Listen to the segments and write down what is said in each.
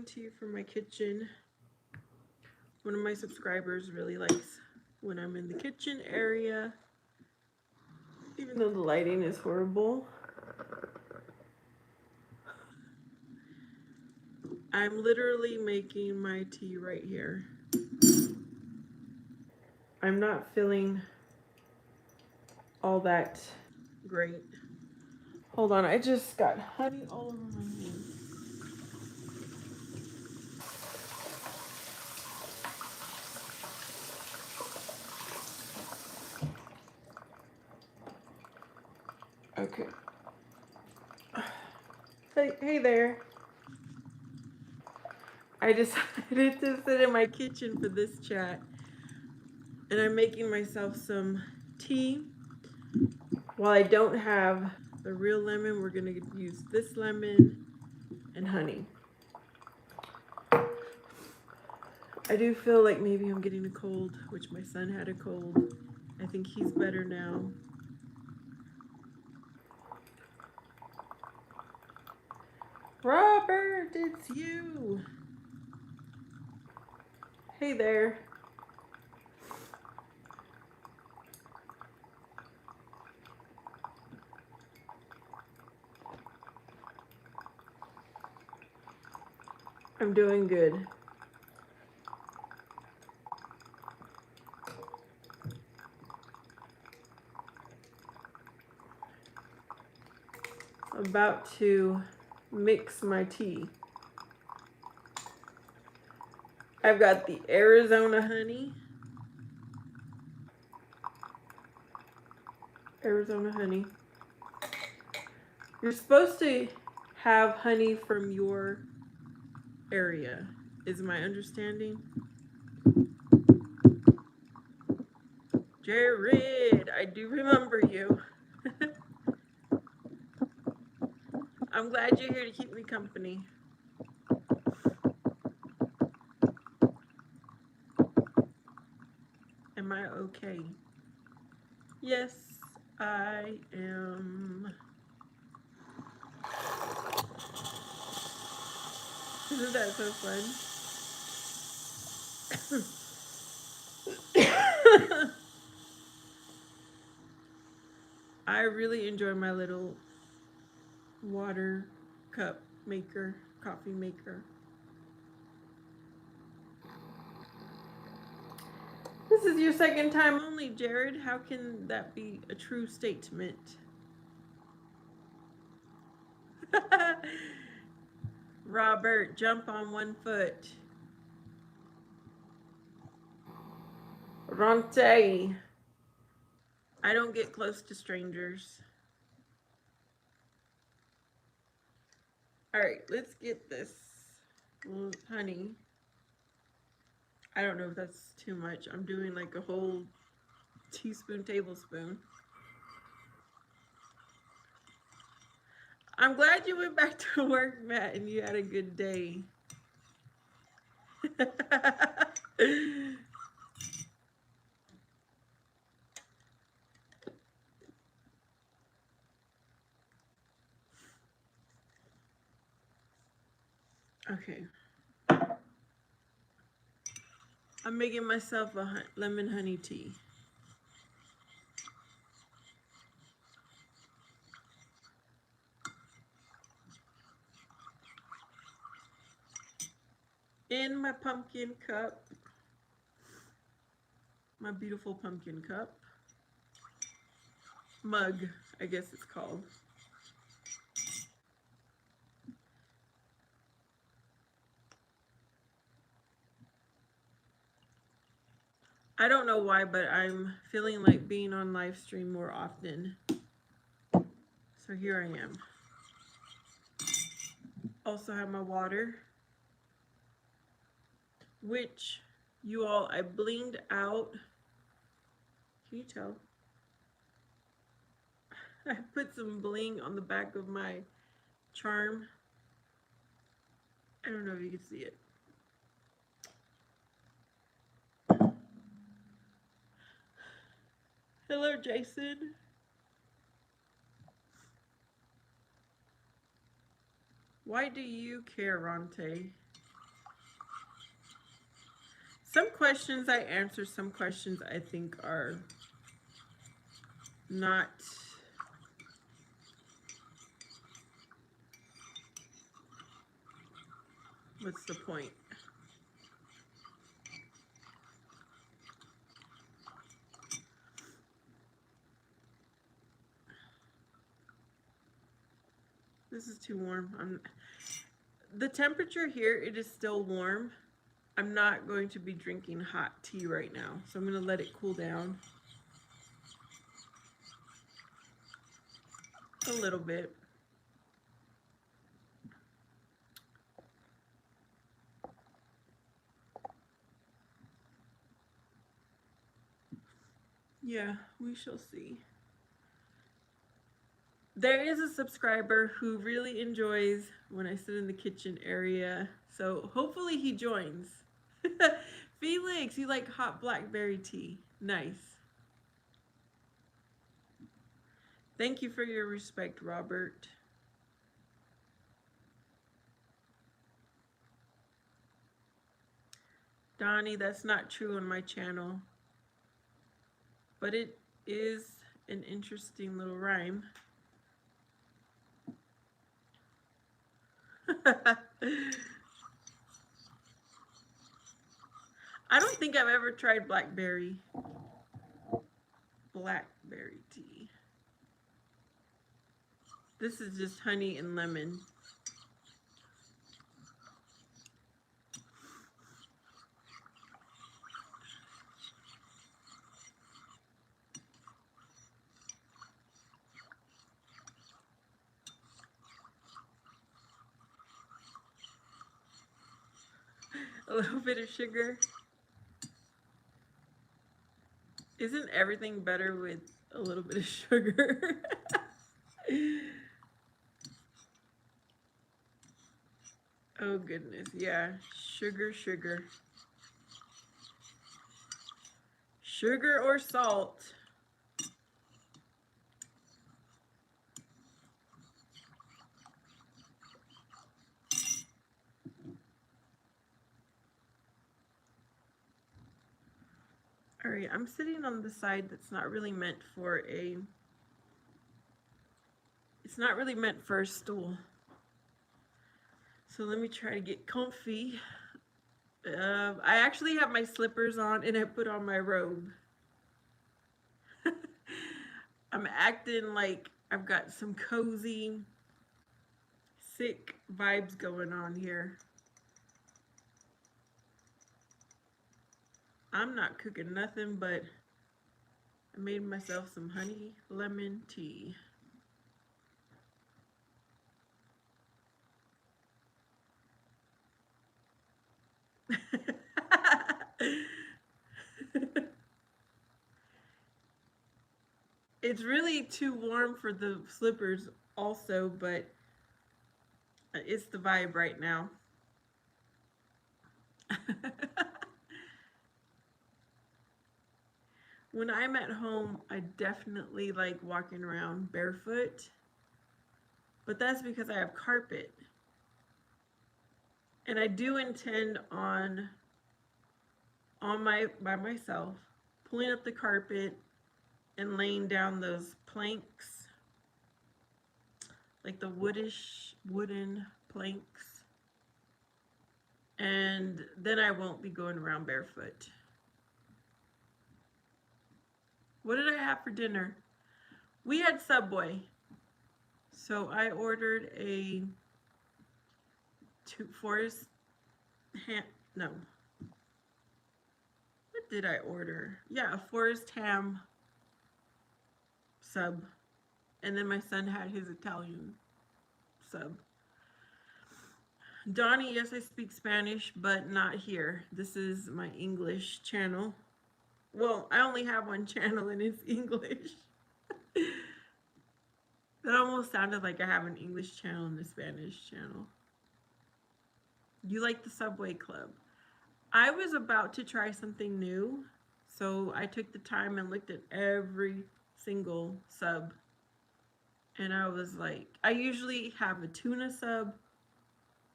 tea for my kitchen. One of my subscribers really likes when I'm in the kitchen area, even though the lighting is horrible. I'm literally making my tea right here. I'm not feeling all that great. Hold on, I just got honey all over my hands. Okay. Hey there. I decided to sit in my kitchen for this chat, and I'm making myself some tea. While I don't have the real lemon, we're gonna use this lemon and honey. I do feel like maybe I'm getting a cold, which my son had a cold. I think he's better now. Robert, it's you. Hey there. I'm doing good. About to mix my tea. I've got the Arizona honey. Arizona honey. You're supposed to have honey from your area, is my understanding. Jared, I do remember you. I'm glad you're here to keep me company. Am I okay? Yes, I am. Isn't that so fun? I really enjoy my little water cup maker, coffee maker. This is your second time only, Jared. How can that be a true statement? Robert, jump on one foot. Ronte. I don't get close to strangers. All right, let's get this honey. I don't know if that's too much. I'm doing like a whole teaspoon, tablespoon. I'm glad you went back to work, Matt, and you had a good day. Okay. I'm making myself a lemon honey tea. In my pumpkin cup. My beautiful pumpkin cup. Mug, I guess it's called. I don't know why, but I'm feeling like being on live stream more often. So here I am. Also have my water, which you all, I blinged out. Can you tell? I put some bling on the back of my charm. I don't know if you can see it. Hello, Jason. Why do you care, Ronte? Some questions I answer, some questions I think are not what's the point? This is too warm. The temperature here, it is still warm. I'm not going to be drinking hot tea right now, so I'm going to let it cool down a little bit. Yeah, we shall see. There is a subscriber who really enjoys when I sit in the kitchen area, so hopefully he joins. Felix, you like hot blackberry tea. Nice. Thank you for your respect, Robert. Donnie, that's not true on my channel, but it is an interesting little rhyme. I don't think I've ever tried blackberry tea. This is just honey and lemon. A little bit of sugar. Isn't everything better with a little bit of sugar? Oh goodness, yeah. Sugar. Sugar or salt. All right, I'm sitting on the side that's not really meant for it's not really meant for a stool. So let me try to get comfy. I actually have my slippers on and I put on my robe. I'm acting like I've got some cozy, sick vibes going on here. I'm not cooking nothing, but I made myself some honey lemon tea. It's really too warm for the slippers also, but it's the vibe right now. When I'm at home, I definitely like walking around barefoot, but that's because I have carpet. And I do intend on by myself, pulling up the carpet and laying down those planks, like the wooden planks. And then I won't be going around barefoot. What did I have for dinner? We had Subway. So I ordered a forest ham, no. What did I order? Yeah, a forest ham sub. And then my son had his Italian sub. Donnie, yes, I speak Spanish, but not here. This is my English channel. Well, I only have one channel and it's English. That almost sounded like I have an English channel and a Spanish channel. You like the Subway Club. I was about to try something new, so I took the time and looked at every single sub. And I was like, I usually have a tuna sub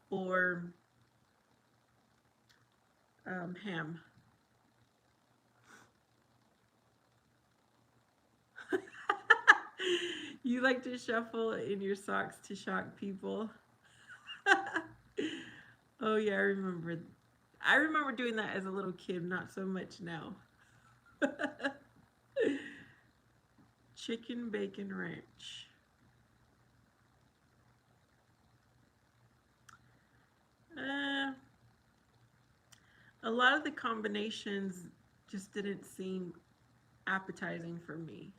or ham. You like to shuffle in your socks to shock people. Oh yeah, I remember. I remember doing that as a little kid, not so much now. Chicken bacon ranch. Uh, a lot of the combinations just didn't seem appetizing for me.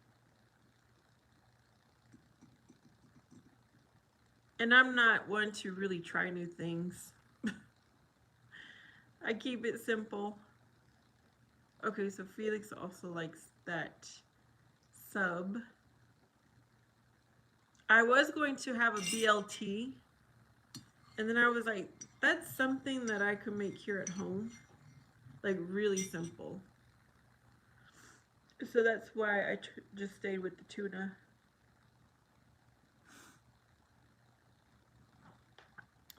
And I'm not one to really try new things. I keep it simple. Okay, so Felix also likes that sub. I was going to have a BLT, and then I was like, that's something that I could make here at home. Like, really simple. So that's why I just stayed with the tuna.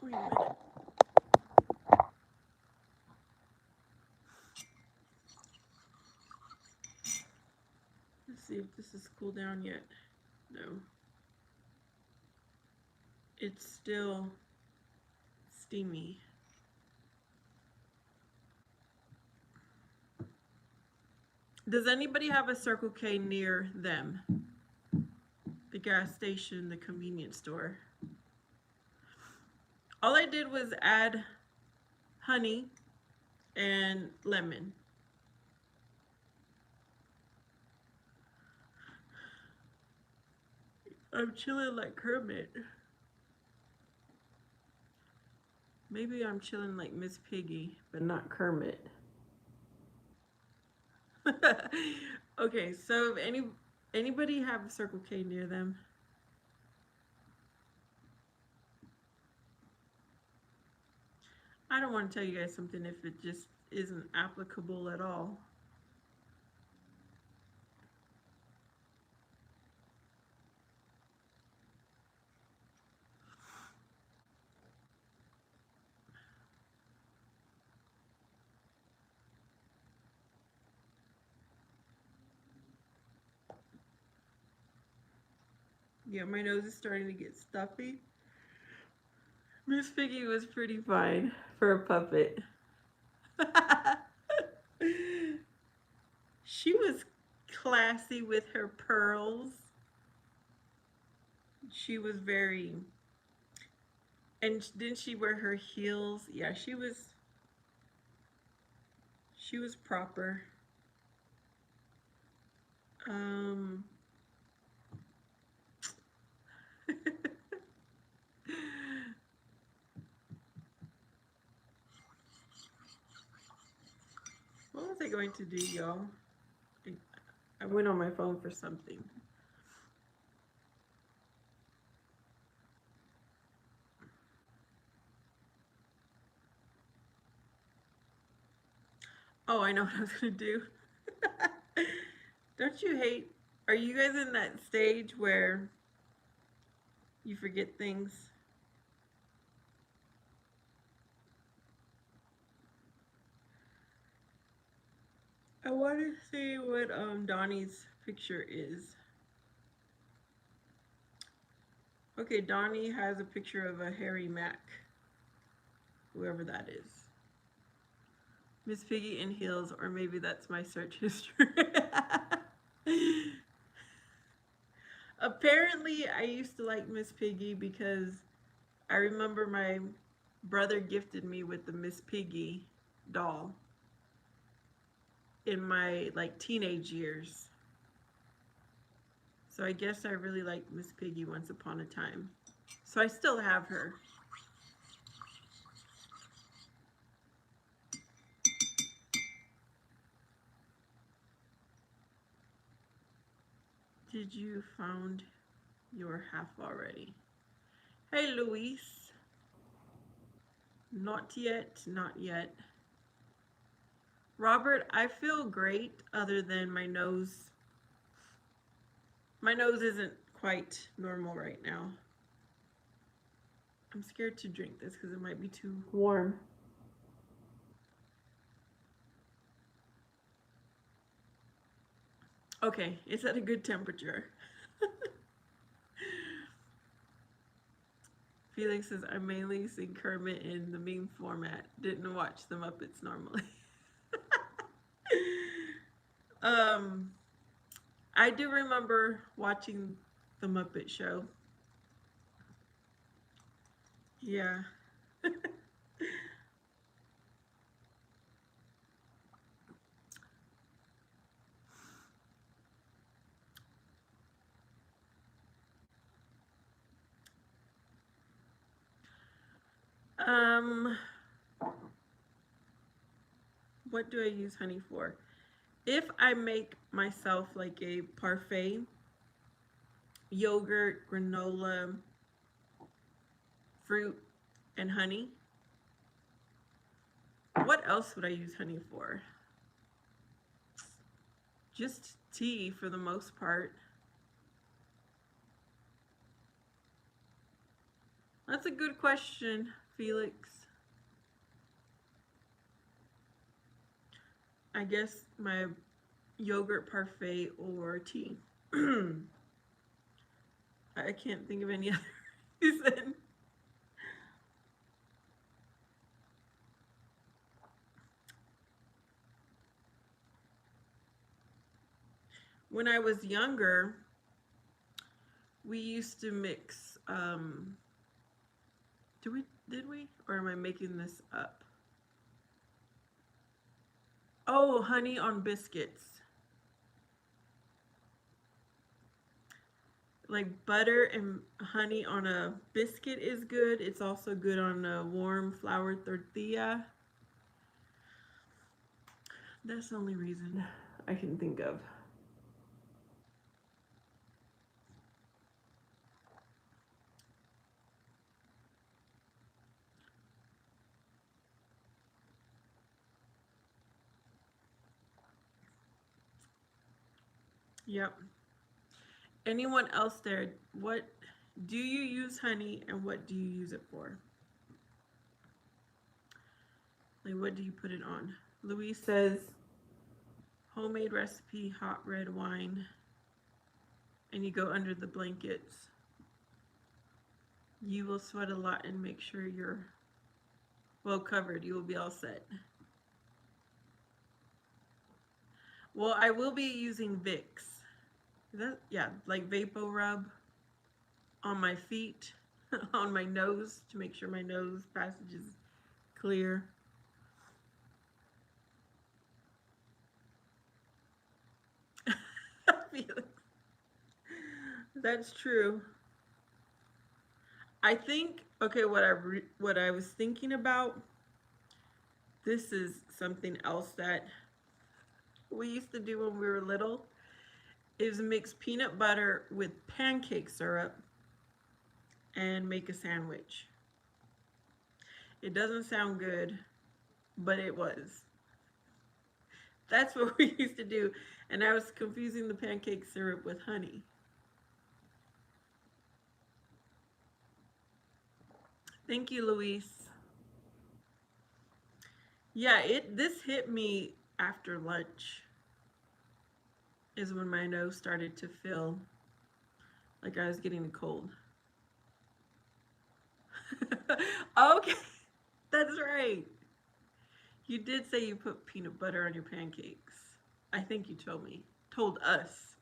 Wait a minute. Let's see if this is cooled down yet. No. It's still steamy. Does anybody have a Circle K near them? The gas station, the convenience store. All I did was add honey and lemon. I'm chilling like Kermit. Maybe I'm chilling like Miss Piggy, but not Kermit. Okay, so if anybody have a Circle K near them? I don't want to tell you guys something if it just isn't applicable at all. Yeah, my nose is starting to get stuffy. Miss Piggy was pretty fine for a puppet. She was classy with her pearls. She was very, and didn't she wear her heels? Yeah, she was proper. Um What was I going to do, y'all? I went on my phone for something. Oh, I know what I was gonna do. Don't you hate? Are you guys in that stage where you forget things? I want to see what Donnie's picture is. Okay, Donnie has a picture of a Harry Mack, whoever that is. Miss Piggy in heels, or maybe that's my search history. Apparently, I used to like Miss Piggy because I remember my brother gifted me with the Miss Piggy doll in my like teenage years. So I guess I really liked Miss Piggy once upon a time. So I still have her. Did you found your half already? Hey, Luis. Not yet, not yet. Robert, I feel great other than my nose. My nose isn't quite normal right now. I'm scared to drink this because it might be too warm. Okay, it's at a good temperature. Felix says, I mainly see Kermit in the meme format. Didn't watch the Muppets normally. um, I do remember watching the Muppet Show. Yeah. um, what do I use honey for? If I make myself like a parfait, yogurt, granola, fruit, and honey, what else would I use honey for? Just tea for the most part. That's a good question, Felix. I guess my yogurt parfait or tea. I can't think of any other reason. When I was younger, we used to mix. Did we? Or am I making this up? Oh, honey on biscuits. Like butter and honey on a biscuit is good. It's also good on a warm flour tortilla. That's the only reason I can think of. Yep. Anyone else there? What do you use honey and what do you use it for? Like, what do you put it on? Louise says, homemade recipe, hot red wine, and you go under the blankets. You will sweat a lot and make sure you're well covered. You will be all set. Well, I will be using Vicks. Yeah, like VapoRub on my feet, on my nose to make sure my nose passage is clear. That's true. I think okay. What I was thinking about. This is something else that we used to do when we were little. Is mix peanut butter with pancake syrup and make a sandwich. It doesn't sound good, but it was. That's what we used to do, and I was confusing the pancake syrup with honey. Thank you, Luis. Yeah, this hit me after lunch. Is when my nose started to feel like I was getting a cold. Okay, that's right. You did say you put peanut butter on your pancakes. I think you told us.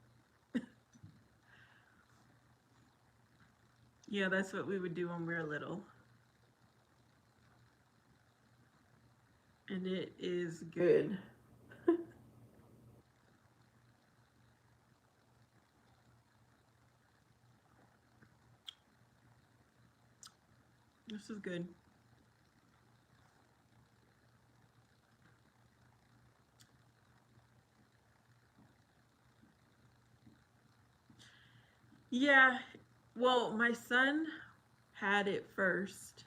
Yeah, that's what we would do when we were little. And it is good. This is good. Yeah, well, my son had it first.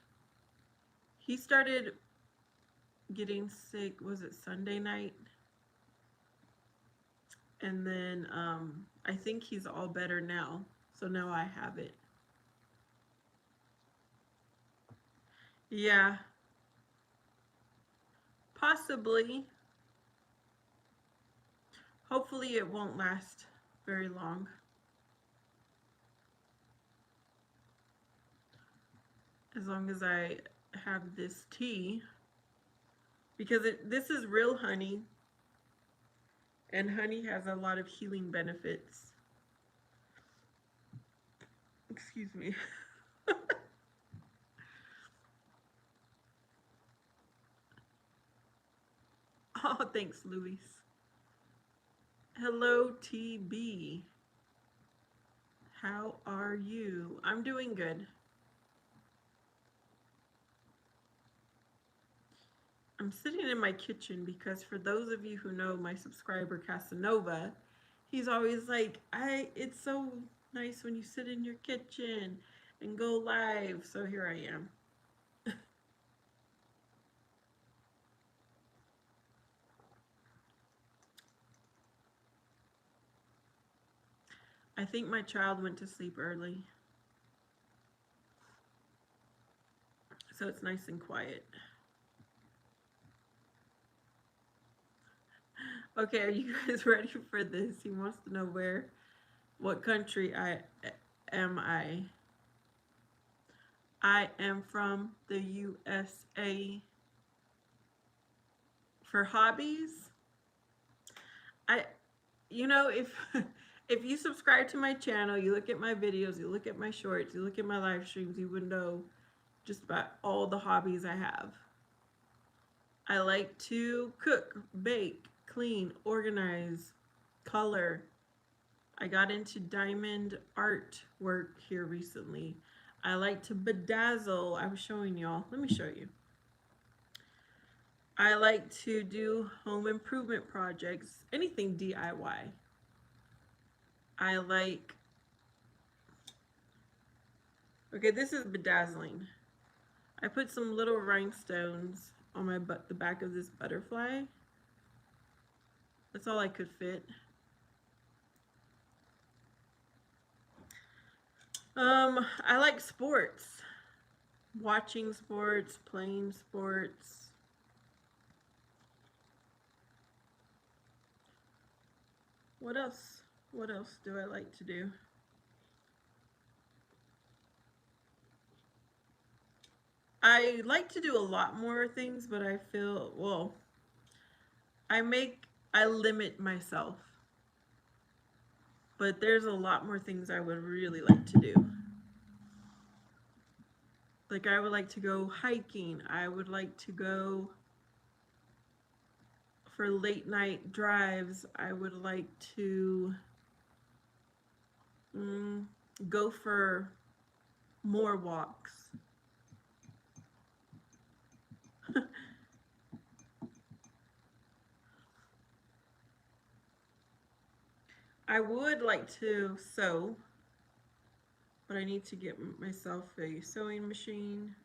He started getting sick, was it Sunday night? And then I think he's all better now. So now I have it. Yeah, possibly. Hopefully, it won't last very long. as long as I have this tea, because this is real honey, and honey has a lot of healing benefits. Excuse me. Oh, thanks, Luis. Hello, TB. How are you? I'm doing good. I'm sitting in my kitchen because for those of you who know my subscriber Casanova, he's always like, it's so nice when you sit in your kitchen and go live. So here I am. I think my child went to sleep early. So it's nice and quiet. Okay, are you guys ready for this? He wants to know what country am I? I am from the USA. For hobbies, if if you subscribe to my channel, you look at my videos, you look at my shorts, you look at my live streams, you would know just about all the hobbies I have. I like to cook, bake, clean, organize, color. I got into diamond art work here recently. I like to bedazzle. I was showing y'all. Let me show you. I like to do home improvement projects, anything DIY. I like, okay, this is bedazzling. I put some little rhinestones on the back of this butterfly. That's all I could fit. I like sports. Watching sports, playing sports. What else? What else do I like to do? I like to do a lot more things, but I feel, well, I limit myself. But there's a lot more things I would really like to do. Like I would like to go hiking. I would like to go for late night drives. I would like to go for more walks. I would like to sew, but I need to get myself a sewing machine.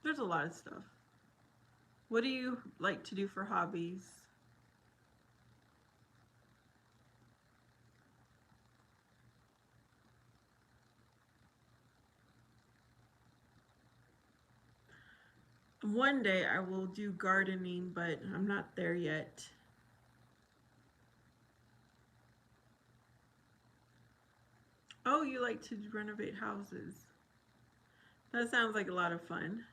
There's a lot of stuff. What do you like to do for hobbies? One day I will do gardening, but I'm not there yet. Oh, you like to renovate houses. That sounds like a lot of fun.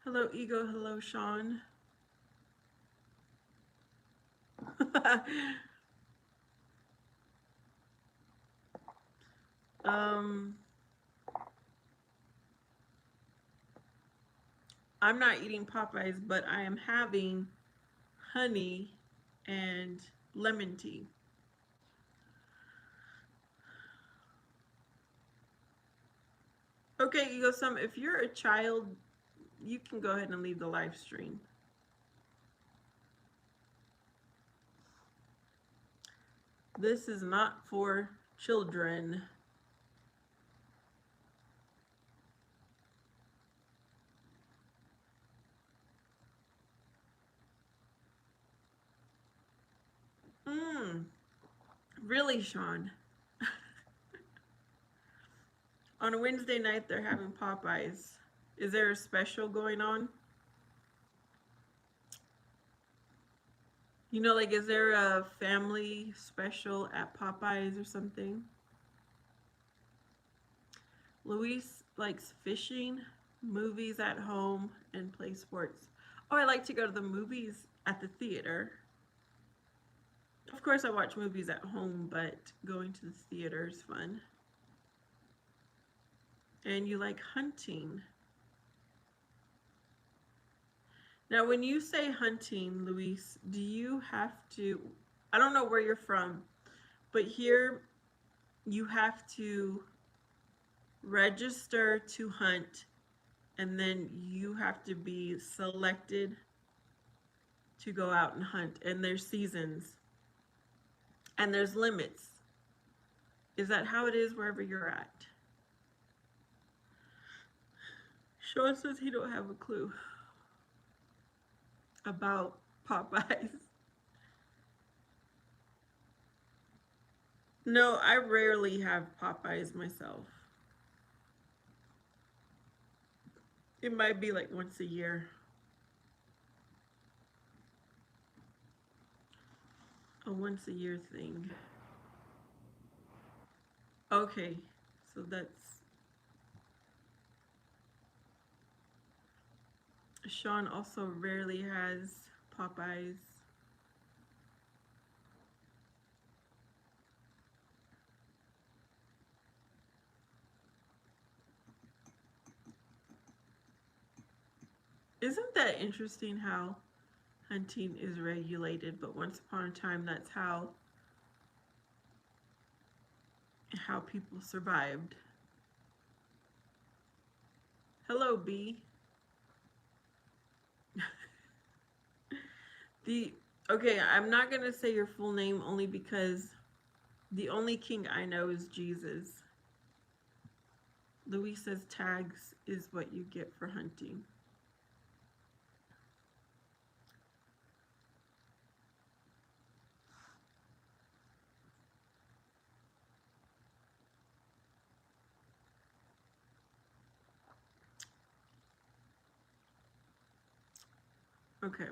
Hello, Ego. Hello, Sean. I'm not eating Popeyes, but I am having honey and lemon tea. Okay, Ego Sum, if you're a child, you can go ahead and leave the live stream. This is not for children. Really, Sean? On a Wednesday night, they're having Popeyes. Is there a special going on? You know, like, is there a family special at Popeyes or something? Luis likes fishing, movies at home, and play sports. Oh, I like to go to the movies at the theater. Of course, I watch movies at home, but going to the theater is fun. And you like hunting. Now, when you say hunting, Luis, do you have to, I don't know where you're from, but here you have to register to hunt, and then you have to be selected to go out and hunt, and there's seasons and there's limits. Is that how it is wherever you're at? Sean says he don't have a clue about Popeyes. No, I rarely have Popeyes myself. It might be like once a year. A once a year thing. Okay, so that's... Sean also rarely has Popeyes. Isn't that interesting how hunting is regulated, but once upon a time that's how people survived. Hello, B. Okay, I'm not gonna say your full name only because the only king I know is Jesus. Louis says tags is what you get for hunting. Okay.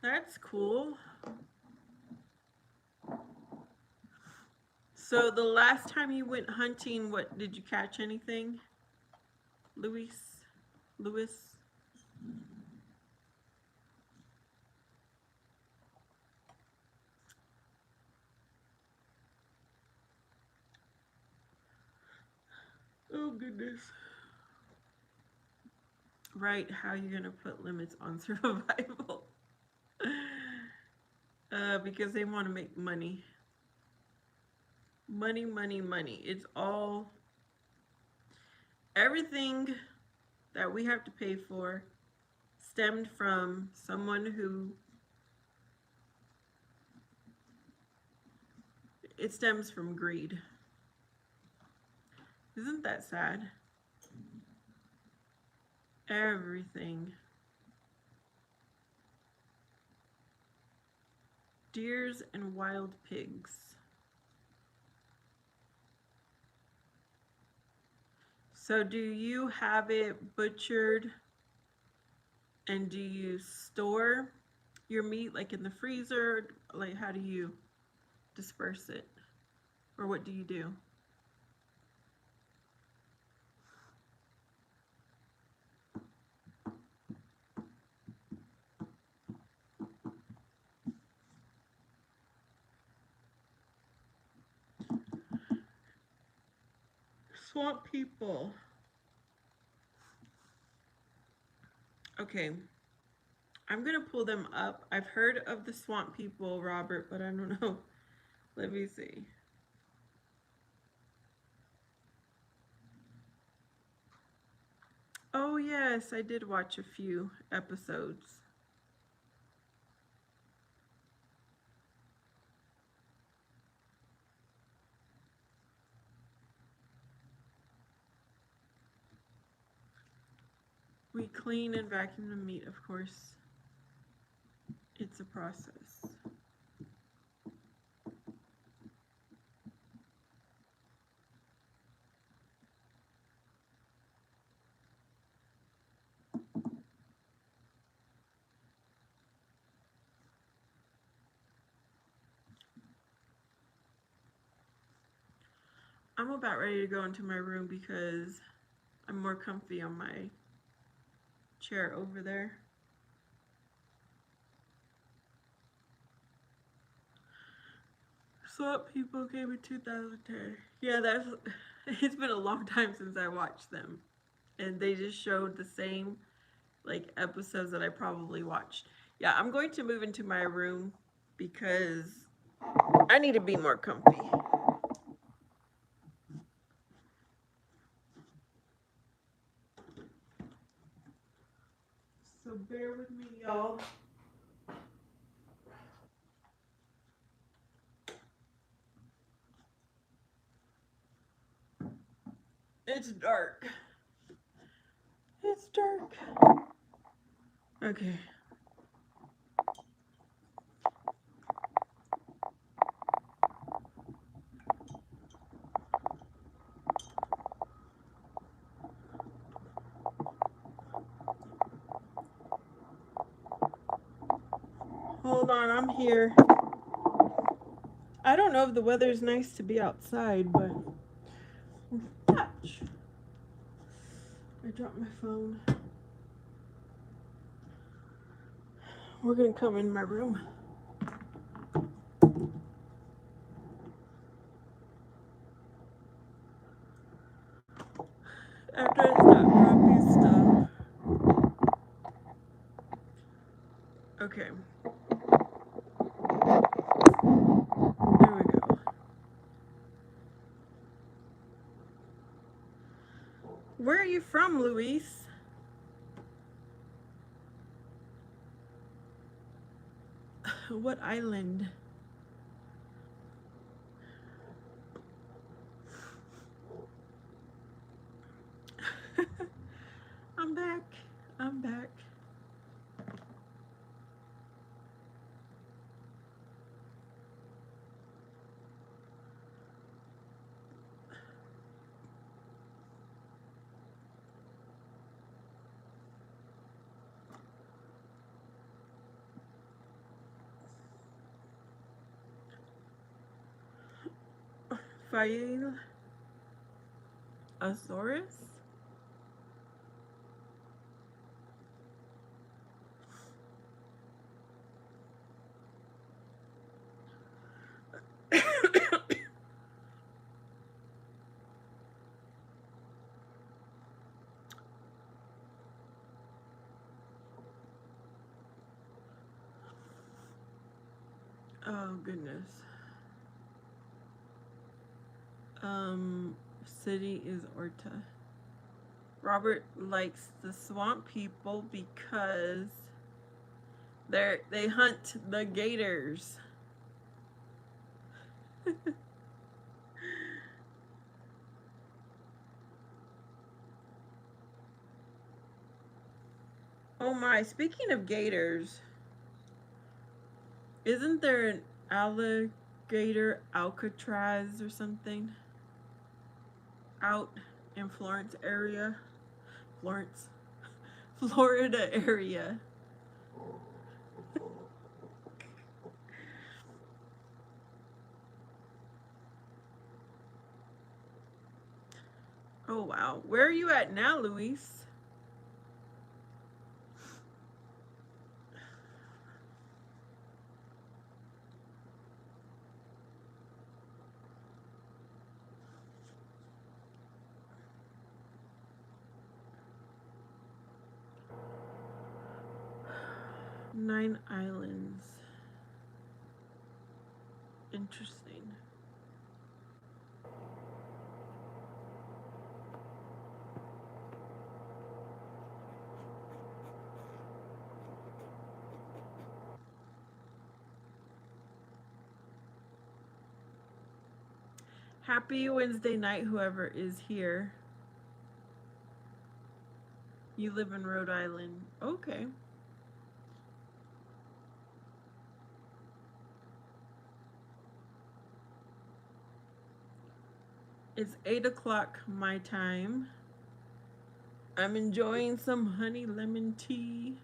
That's cool. So the last time you went hunting, what did you catch anything? Louis? Oh goodness. Right, how are you gonna put limits on survival? Because they want to make money. Money, money, money. It's all, everything that we have to pay for stemmed from someone who, it stems from greed. Isn't that sad? Everything. Deers and wild pigs. So do you have it butchered, and do you store your meat like in the freezer? Like, how do you disperse it? Or what do you do? Swamp people. Okay. I'm gonna pull them up. I've heard of the swamp people, Robert, but I don't know. Let me see. Oh yes, I did watch a few episodes. We clean and vacuum the meat, of course. It's a process. I'm about ready to go into my room because I'm more comfy on my chair over there. Swamp People came in 2010. Yeah, it's been a long time since I watched them. And they just showed the same like episodes that I probably watched. Yeah, I'm going to move into my room because I need to be more comfy. So bear with me, y'all. It's dark. It's dark. Okay. Hold on, I'm here. I don't know if the weather's nice to be outside, but ouch. I dropped my phone. We're gonna come in my room. After I stop dropping stuff. Okay. There we go. Where are you from, Luis? What island? I'm back. I'm back. Fail Azores? Oh goodness. City is Orta. Robert likes the swamp people because they hunt the gators. Oh my, speaking of gators, isn't there an alligator Alcatraz or something out in Florence area? Florence, Florida area. Oh wow, where are you at now, Luis? Nine Islands. Interesting. Happy Wednesday night, whoever is here. You live in Rhode Island. Okay. It's 8 o'clock my time. I'm enjoying some honey lemon tea.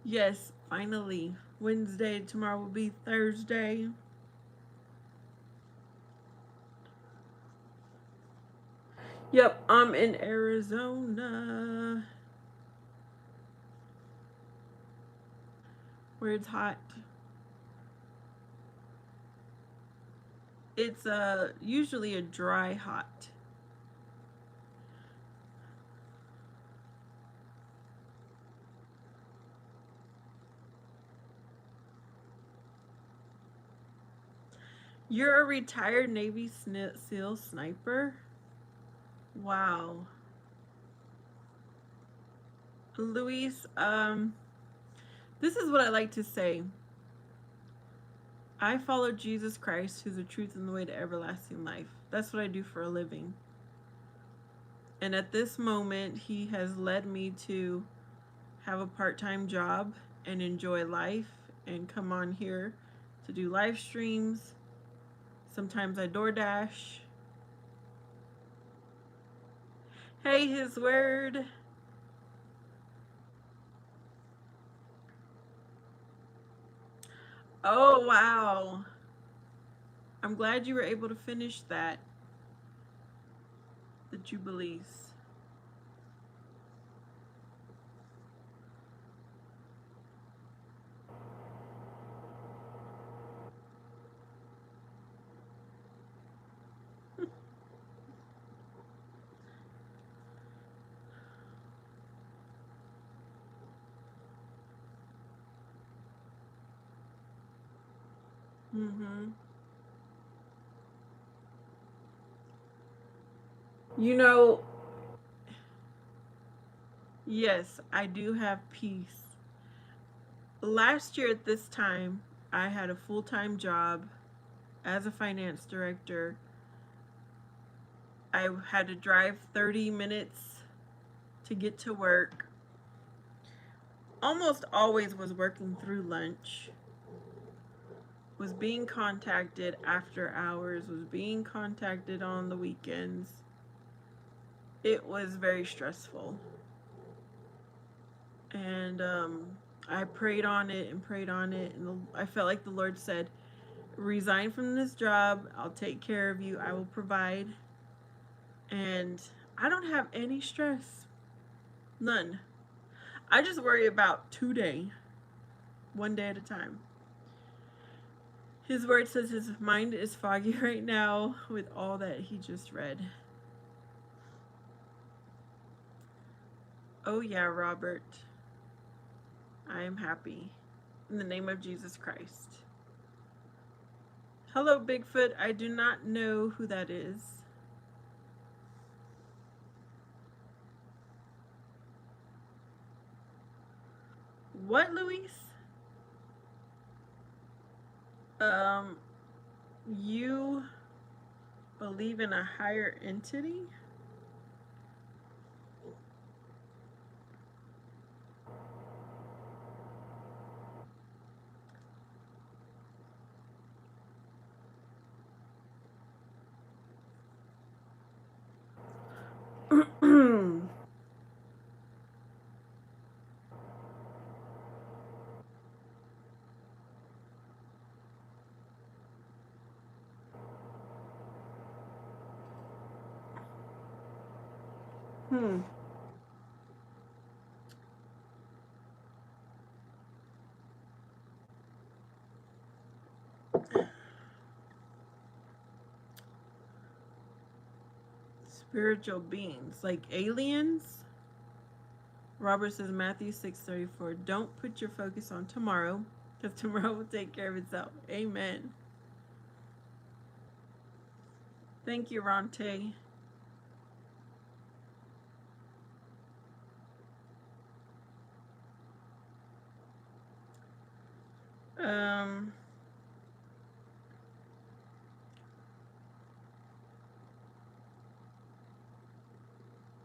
Yes, finally. Wednesday, tomorrow will be Thursday. Yep, I'm in Arizona, where it's hot. It's usually a dry hot. You're a retired Navy SEAL sniper? Wow. Luis, this is what I like to say. I follow Jesus Christ, who's the truth and the way to everlasting life. That's what I do for a living. And at this moment, he has led me to have a part-time job and enjoy life and come on here to do live streams. Sometimes I DoorDash. Hey, his word. Oh, wow. I'm glad you were able to finish that. The Jubilees. Mm-hmm. You know, yes, I do have peace. Last year at this time, I had a full-time job as a finance director. I had to drive 30 minutes to get to work. Almost always was working through lunch. Was being contacted after hours, was being contacted on the weekends. It was very stressful. And I prayed on it and prayed on it. And I felt like the Lord said, resign from this job. I'll take care of you. I will provide. And I don't have any stress. None. I just worry about today, one day at a time. His word says his mind is foggy right now with all that he just read. Oh, yeah, Robert. I am happy. In the name of Jesus Christ. Hello, Bigfoot. I do not know who that is. What, Luis? Um, you believe in a higher entity? Hmm. Spiritual beings, like aliens? Robert says Matthew 6:34. Don't put your focus on tomorrow, because tomorrow will take care of itself. Amen. Thank you, Ronte. Um,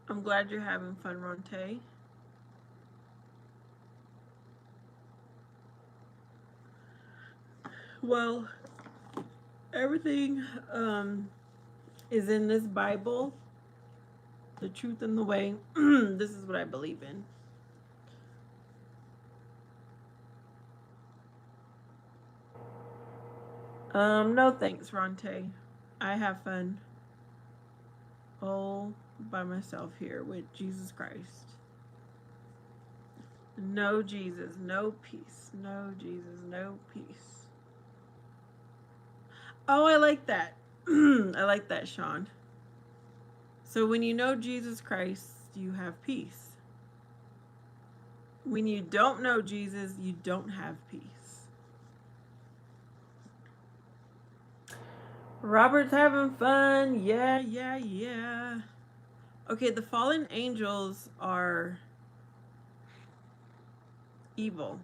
I'm glad you're having fun, Ronte. Well, everything is in this Bible, the truth and the way. This is what I believe in. No thanks, Ronte. I have fun all by myself here with Jesus Christ. No Jesus, no peace. No Jesus, no peace. Oh, I like that. I like that, Sean. So when you know Jesus Christ, you have peace. When you don't know Jesus, you don't have peace. Robert's having fun. Yeah, yeah, yeah. Okay, the fallen angels are evil.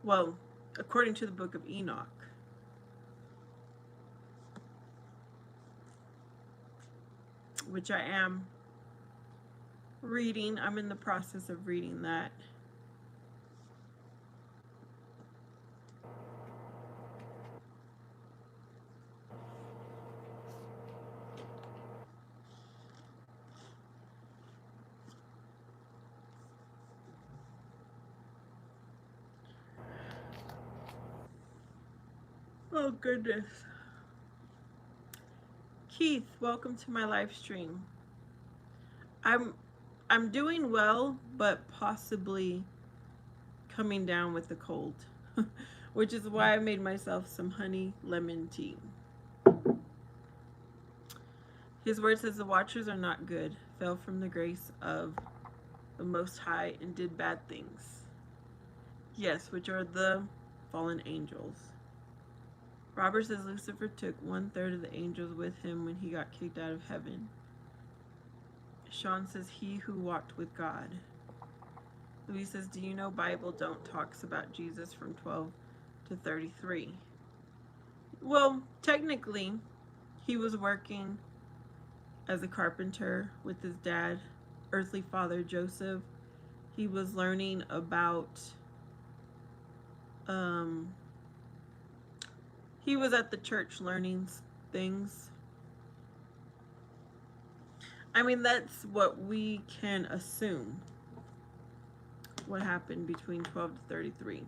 Well, according to the book of Enoch. Which I am reading. I'm in the process of reading that. Oh goodness. Keith, welcome to my live stream. I'm doing well, but possibly coming down with the cold, which is why I made myself some honey lemon tea. His word says the watchers are not good, fell from the grace of the Most High and did bad things. Yes, which are the fallen angels. Robert says Lucifer took 1/3 of the angels with him when he got kicked out of heaven. Sean says he who walked with God. Louise says, do you know Bible don't talks about Jesus from 12 to 33? Well, technically, he was working as a carpenter with his dad, earthly father Joseph. He was learning about, he was at the church learning things. I mean, that's what we can assume what happened between 12 to 33.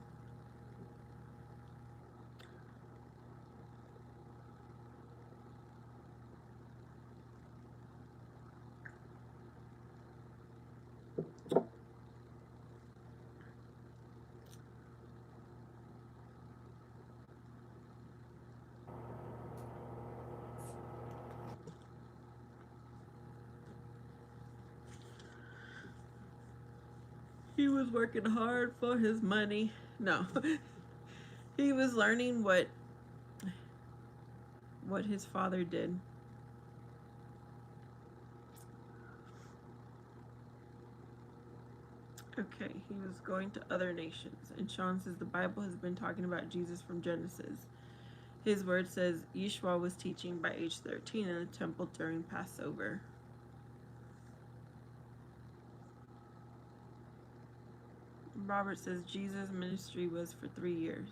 He was working hard for his money. No. He was learning what his father did. Okay, he was going to other nations. And Sean says the Bible has been talking about Jesus from Genesis. His word says Yeshua was teaching by age 13 in the temple during Passover. Robert says Jesus' ministry was for 3 years.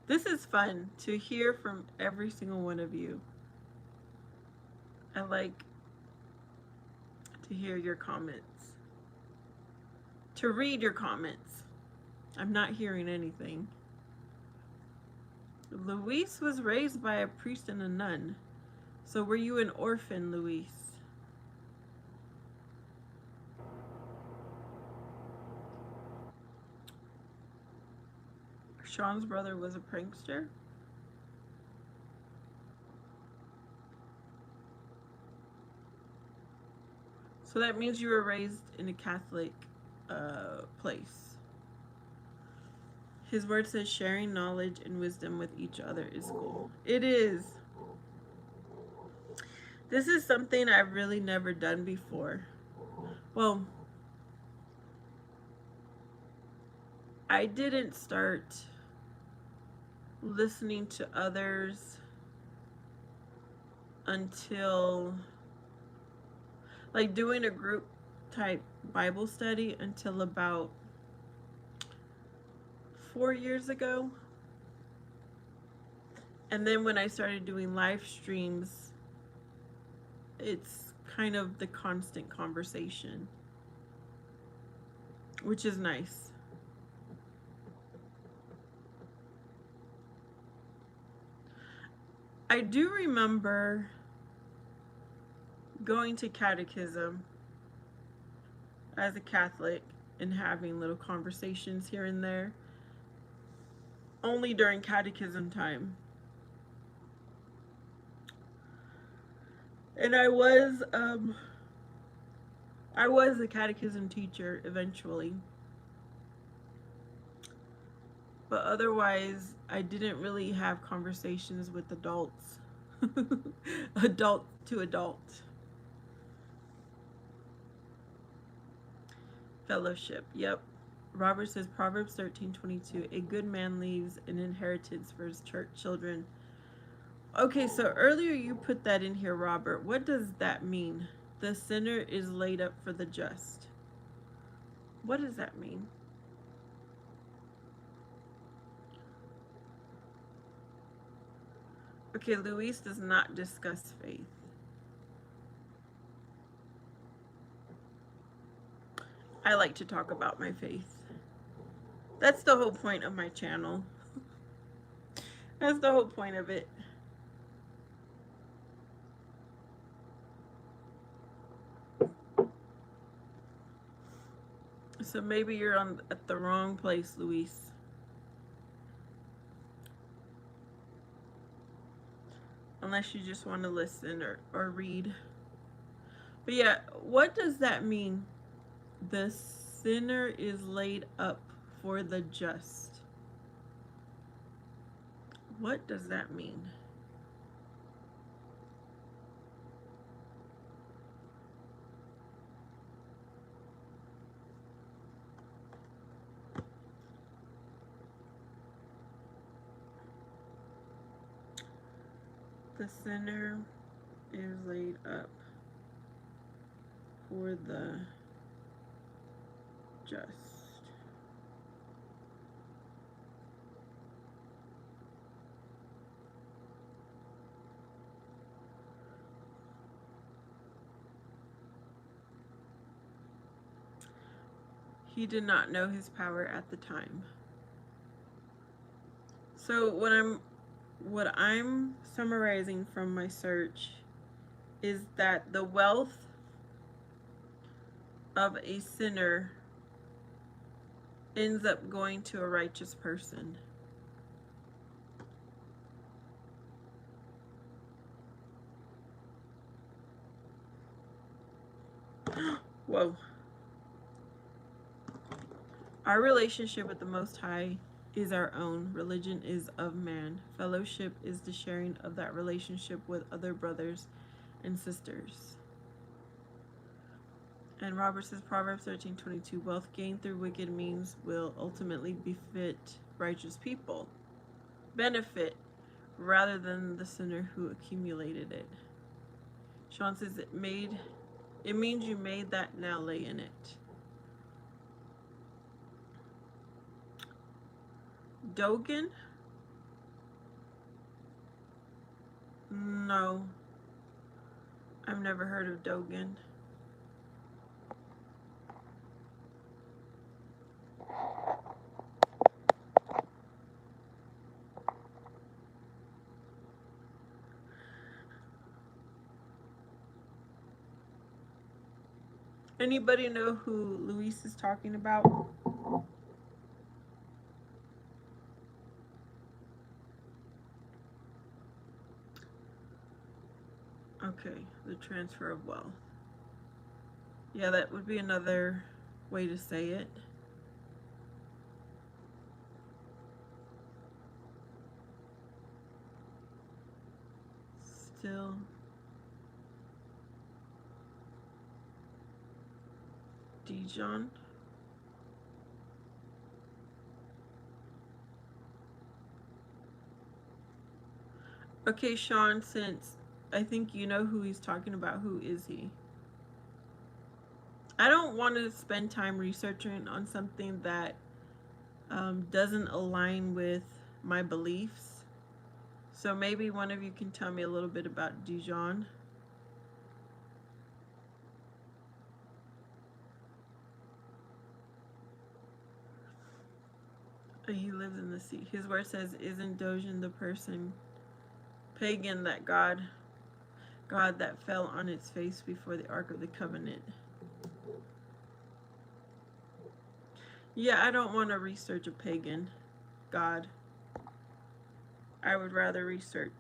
This is fun to hear from every single one of you. I like to hear your comments. To read your comments. I'm not hearing anything. Luis was raised by a priest and a nun. So were you an orphan, Luis? Sean's brother was a prankster? So that means you were raised in a Catholic place. His word says sharing knowledge and wisdom with each other is cool. It is. This is something I've really never done before. Well, I didn't start listening to others until, like, doing a group type Bible study until about 4 years ago. And then when I started doing live streams, it's kind of the constant conversation, which is nice. I do remember going to catechism as a Catholic and having little conversations here and there, only during catechism time. And I was a catechism teacher eventually. But otherwise, I didn't really have conversations with adults. Adult to adult. Fellowship, yep. Robert says Proverbs 13:22, a good man leaves an inheritance for his church children. Okay, so earlier you put that in here, Robert. What does that mean? The sinner is laid up for the just. What does that mean? Okay, Luis does not discuss faith. I like to talk about my faith. That's the whole point of my channel. That's the whole point of it. So maybe you're at the wrong place, Luis. Unless you just want to listen or read. But yeah, what does that mean? The sinner is laid up for the just. What does that mean? The sinner is laid up for the just. He did not know his power at the time. So what I'm summarizing from my search is that the wealth of a sinner ends up going to a righteous person. Whoa. Our relationship with the Most High is our own. Religion is of man. Fellowship is the sharing of that relationship with other brothers and sisters. And Robert says Proverbs 13:22, wealth gained through wicked means will ultimately befit righteous people. Benefit rather than the sinner who accumulated it. Sean says it means you made that, now lay in it. Dogen? No. I've never heard of Dogen. Anybody know who Luis is talking about? Okay, the transfer of wealth. Yeah, that would be another way to say it. Still. Dijon. Okay, Sean, since I think you know who he's talking about, who is he? I don't want to spend time researching on something that doesn't align with my beliefs. So maybe one of you can tell me a little bit about Dijon. He lives in the sea. His word says, isn't Dojin the person pagan that God that fell on its face before the Ark of the Covenant? Yeah, I don't want to research a pagan God. I would rather research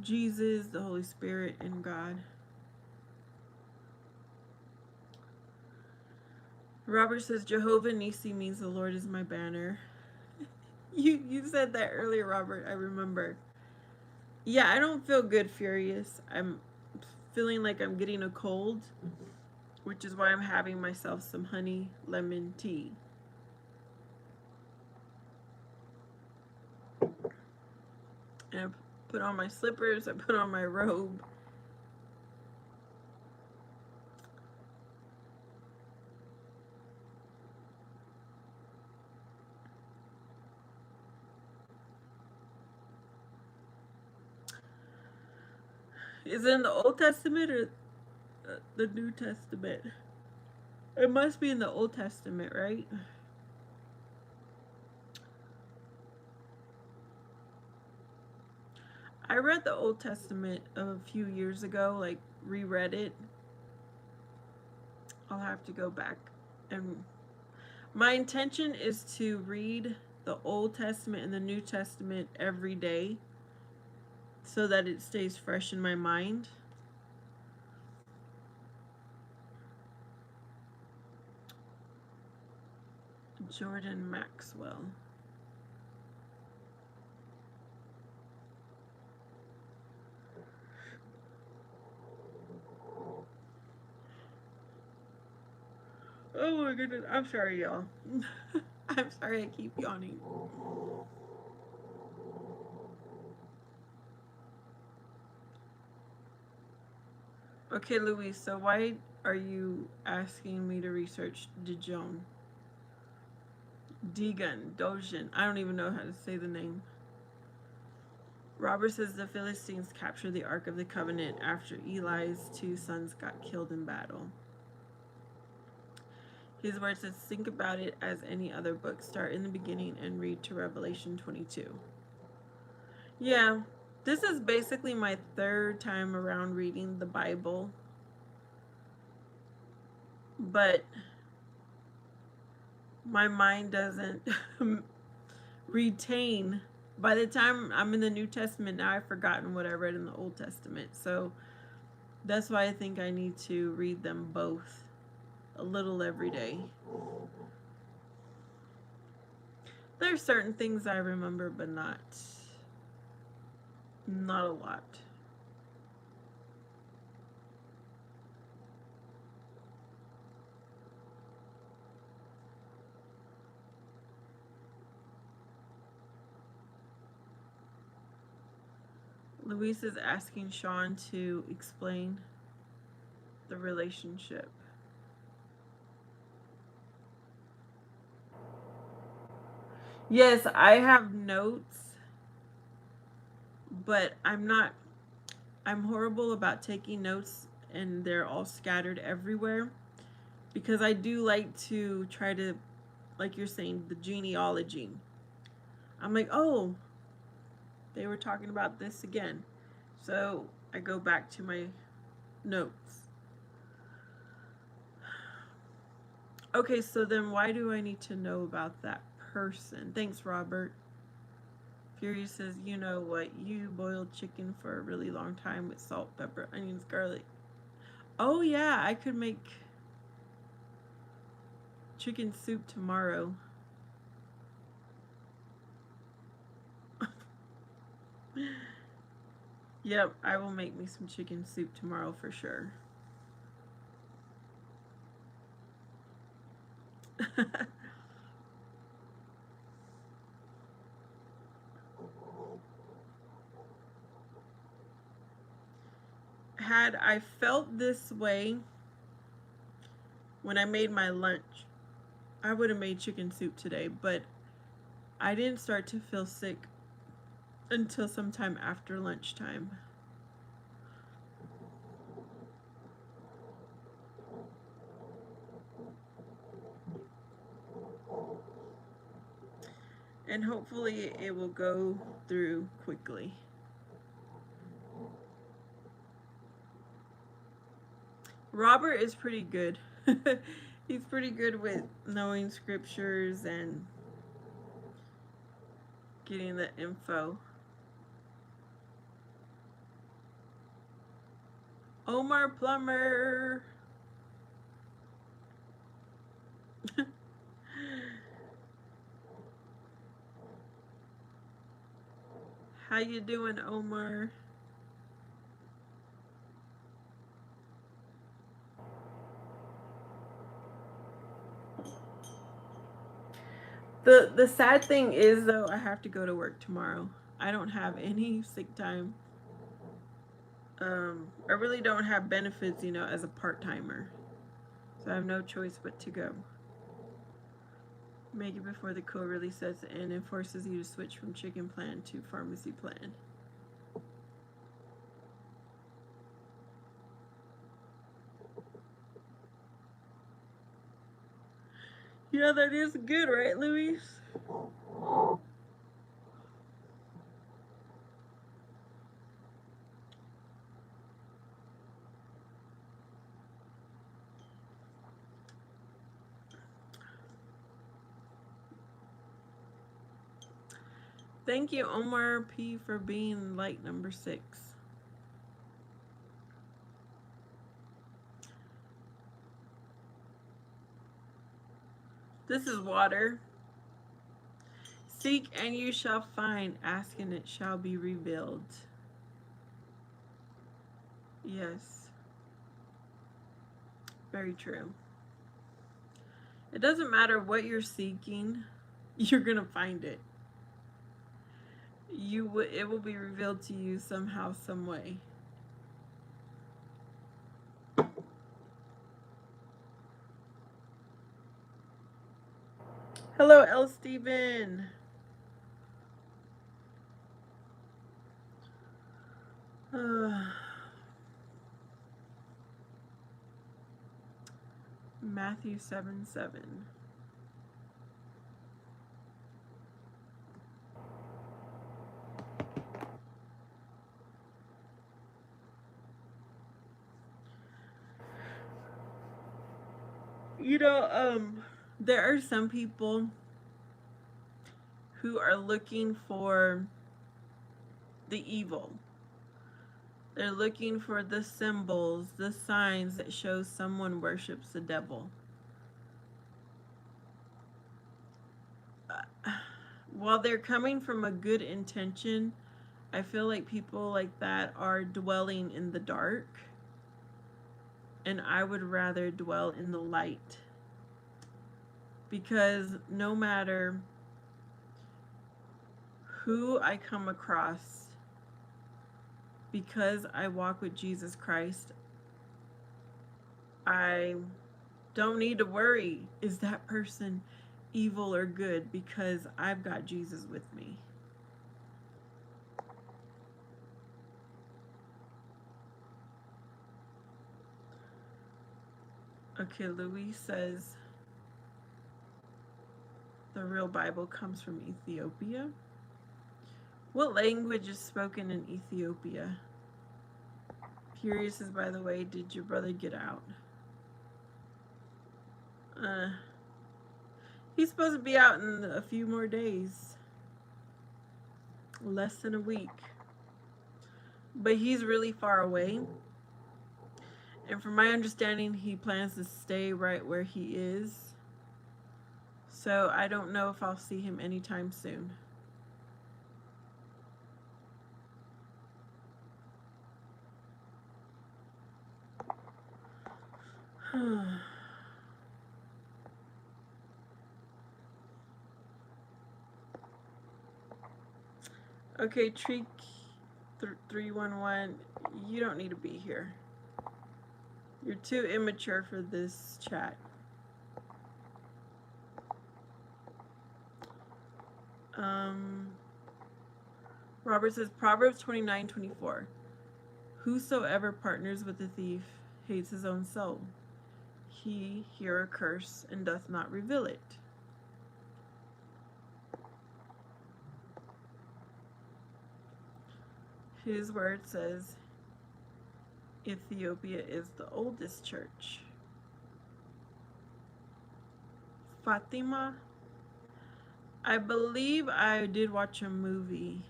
Jesus, the Holy Spirit, and God. Robert says Jehovah Nisi means the Lord is my banner. You said that earlier, Robert. I remember. Yeah, I don't feel good, Furious. I'm feeling like I'm getting a cold, which is why I'm having myself some honey lemon tea. And I put on my slippers. I put on my robe. Is it in the Old Testament or the New Testament? It must be in the Old Testament, right? I read the Old Testament a few years ago, like reread it. I'll have to go back. And my intention is to read the Old Testament and the New Testament every day so that it stays fresh in my mind. Jordan Maxwell. Oh my goodness. I'm sorry, y'all. I'm sorry I keep yawning. Okay, Louise, so why are you asking me to research Dijon? Dojin. I don't even know how to say the name. Robert says the Philistines captured the Ark of the Covenant after Eli's 2 sons got killed in battle. His word says, think about it as any other book. Start in the beginning and read to Revelation 22. Yeah, this is basically my 3rd time around reading the Bible. But my mind doesn't retain. By the time I'm in the New Testament, now I've forgotten what I read in the Old Testament. So that's why I think I need to read them both a little every day. There's certain things I remember, but not a lot. Luis is asking Sean to explain the relationship. Yes, I have notes, but I'm horrible about taking notes and they're all scattered everywhere because I do like to try to, like you're saying, the genealogy. I'm like, oh, they were talking about this again. So I go back to my notes. Okay, so then why do I need to know about that person? Thanks, Robert. Fury says, you know what? You boiled chicken for a really long time with salt, pepper, onions, garlic. Oh, yeah, I could make chicken soup tomorrow. Yep, I will make me some chicken soup tomorrow for sure. Had I felt this way when I made my lunch, I would have made chicken soup today, but I didn't start to feel sick until sometime after lunchtime. And hopefully it will go through quickly. Robert is pretty good. He's pretty good with knowing scriptures and getting the info. Omar Plummer. How you doing, Omar? The sad thing is, though, I have to go to work tomorrow. I don't have any sick time. I really don't have benefits, as a part-timer. So I have no choice but to go. Make it before the code really sets in and forces you to switch from chicken plan to pharmacy plan. Yeah, that is good, right, Luis? Thank you, Omar P, for being light number 6. This is water. Seek and you shall find. Ask and it shall be revealed. Yes. Very true. It doesn't matter what you're seeking, you're going to find it. It will be revealed to you somehow, some way. Hello, L. Steven. Matthew 7:7. There are some people who are looking for the evil. They're looking for the symbols, the signs that show someone worships the devil. While they're coming from a good intention, I feel like people like that are dwelling in the dark, and I would rather dwell in the light. Because no matter who I come across, because I walk with Jesus Christ, I don't need to worry, is that person evil or good? Because I've got Jesus with me. Okay, Louis says the real Bible comes from Ethiopia. What language is spoken in Ethiopia? Curious is, by the way, did your brother get out? He's supposed to be out in a few more days. Less than a week. But he's really far away. And from my understanding, he plans to stay right where he is. So I don't know if I'll see him anytime soon. Okay, Treek 311, you don't need to be here. You're too immature for this chat. Robert says Proverbs 29:24. Whosoever partners with a thief hates his own soul. He hear a curse and doth not reveal it. His word says Ethiopia is the oldest church. Fatima. I believe I did watch a movie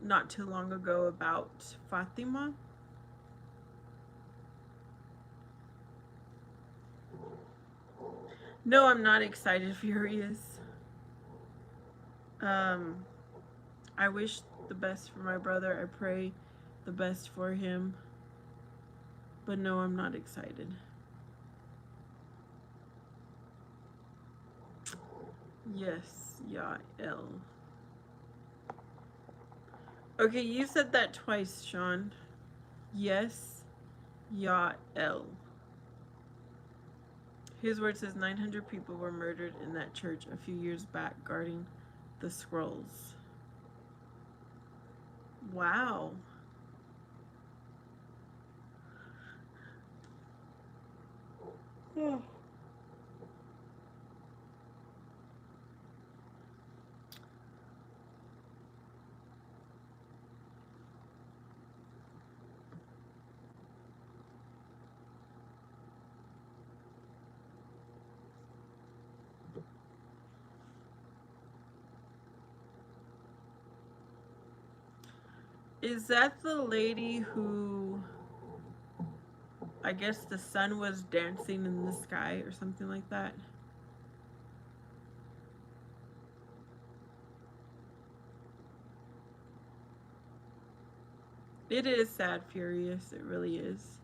not too long ago about Fatima. No, I'm not excited, furious. I wish the best for my brother. I pray the best for him. But no, I'm not excited. Yes, Yael. Okay, you said that twice, Sean. Yes, Yael. His word says 900 people were murdered in that church a few years back guarding the scrolls. Wow. Oh. Is that the lady who, I guess the sun was dancing in the sky or something like that? It is sad, furious. It really is.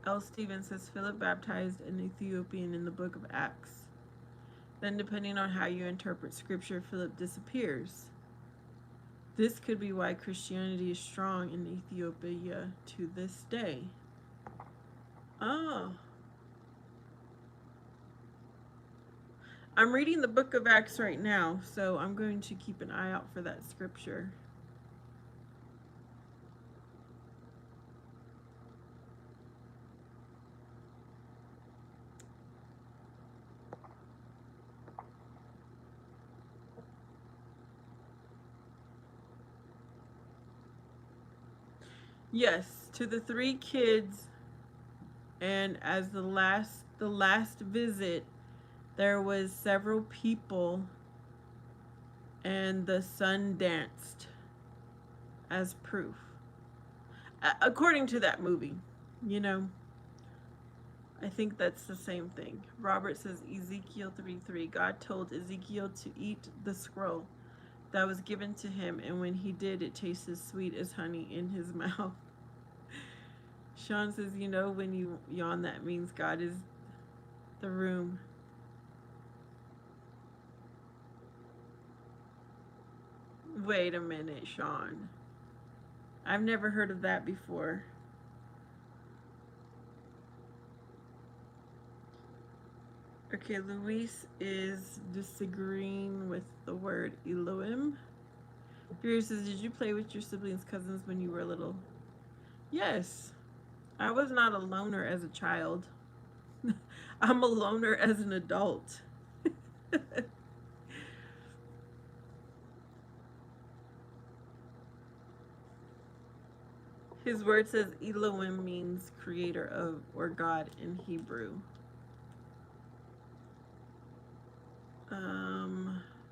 L. Stevens says Philip baptized an Ethiopian in the book of Acts. Then, depending on how you interpret scripture, Philip disappears. This could be why Christianity is strong in Ethiopia to this day. Oh. I'm reading the book of Acts right now, so I'm going to keep an eye out for that scripture. Yes, to the 3 kids, and as the last visit, there was several people, and the sun danced as proof. According to that movie, you know, I think that's the same thing. Robert says Ezekiel 3:3. God told Ezekiel to eat the scroll that was given to him, and when he did, it tasted sweet as honey in his mouth. Sean says, you know, when you yawn, that means God is the room. Wait a minute, Sean. I've never heard of that before. Okay, Luis is disagreeing with the word Elohim. Fury says, did you play with your siblings' cousins when you were little? Yes. I was not a loner as a child. I'm a loner as an adult. His word says Elohim means creator of or God in Hebrew.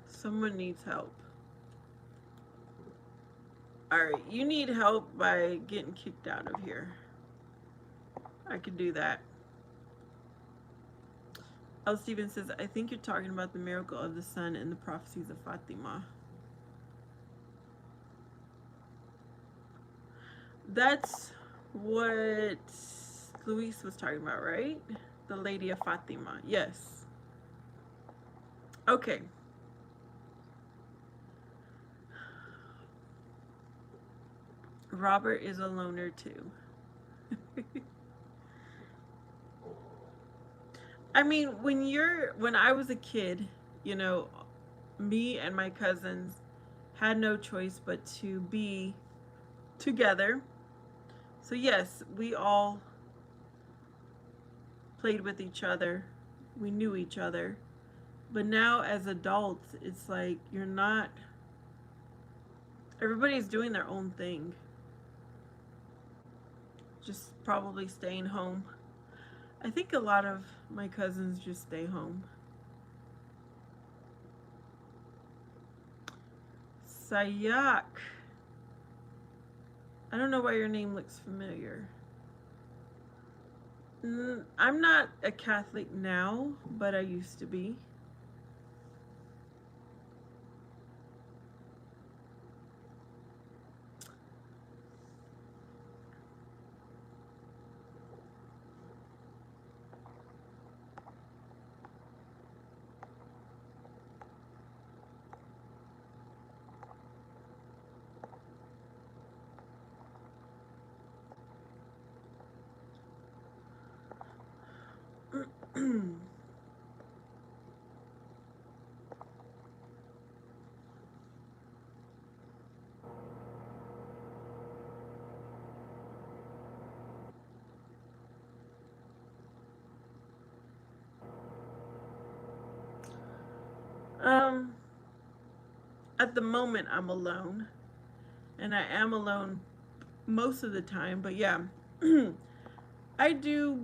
Someone needs help. Alright, you need help by getting kicked out of here. I can do that. L. Stevens says, I think you're talking about the miracle of the sun and the prophecies of Fatima. That's what Luis was talking about, right? The Lady of Fatima. Yes. Okay. Robert is a loner too. I mean, when I was a kid, you know, me and my cousins had no choice but to be together. So yes, we all played with each other. We knew each other. But now as adults, it's like you're not everybody's doing their own thing. Just probably staying home. I think a lot of my cousins just stay home. Sayak. I don't know why your name looks familiar. I'm not a Catholic now, but I used to be. um, at the moment, I'm alone, and I am alone most of the time. But yeah, I do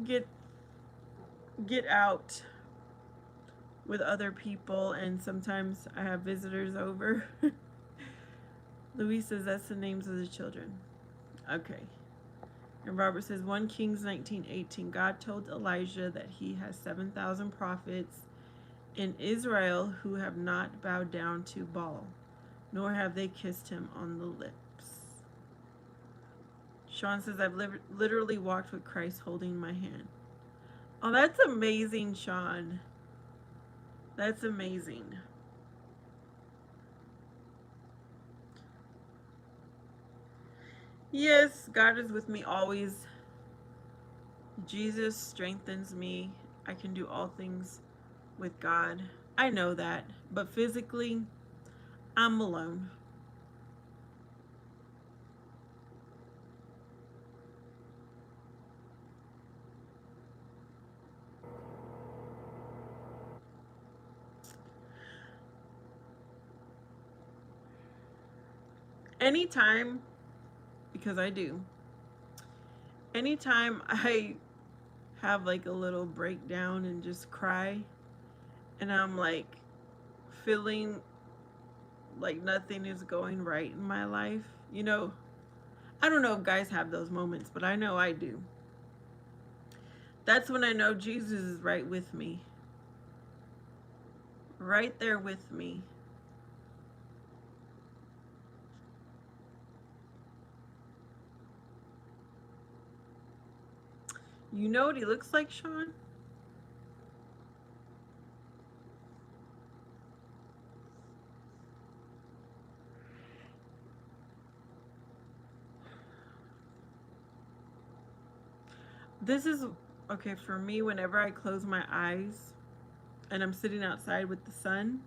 get out with other people, and sometimes I have visitors over. Louise says that's the names of the children. Okay. And Robert says 1 Kings 19:18. God told Elijah that he has 7,000 prophets in Israel who have not bowed down to Baal, nor have they kissed him on the lips. Sean says I've literally walked with Christ holding my hand. Oh, that's amazing, Sean. That's amazing. Yes, God is with me always. Jesus strengthens me. I can do all things with God. I know that. But physically, I'm alone. Anytime, because I do, anytime I have like a little breakdown and just cry, and I'm like feeling like nothing is going right in my life, you know, I don't know if guys have those moments, but I know I do. That's when I know Jesus is right with me, right there with me. You know what he looks like, Sean? This is okay for me. Whenever I close my eyes and I'm sitting outside with the sun,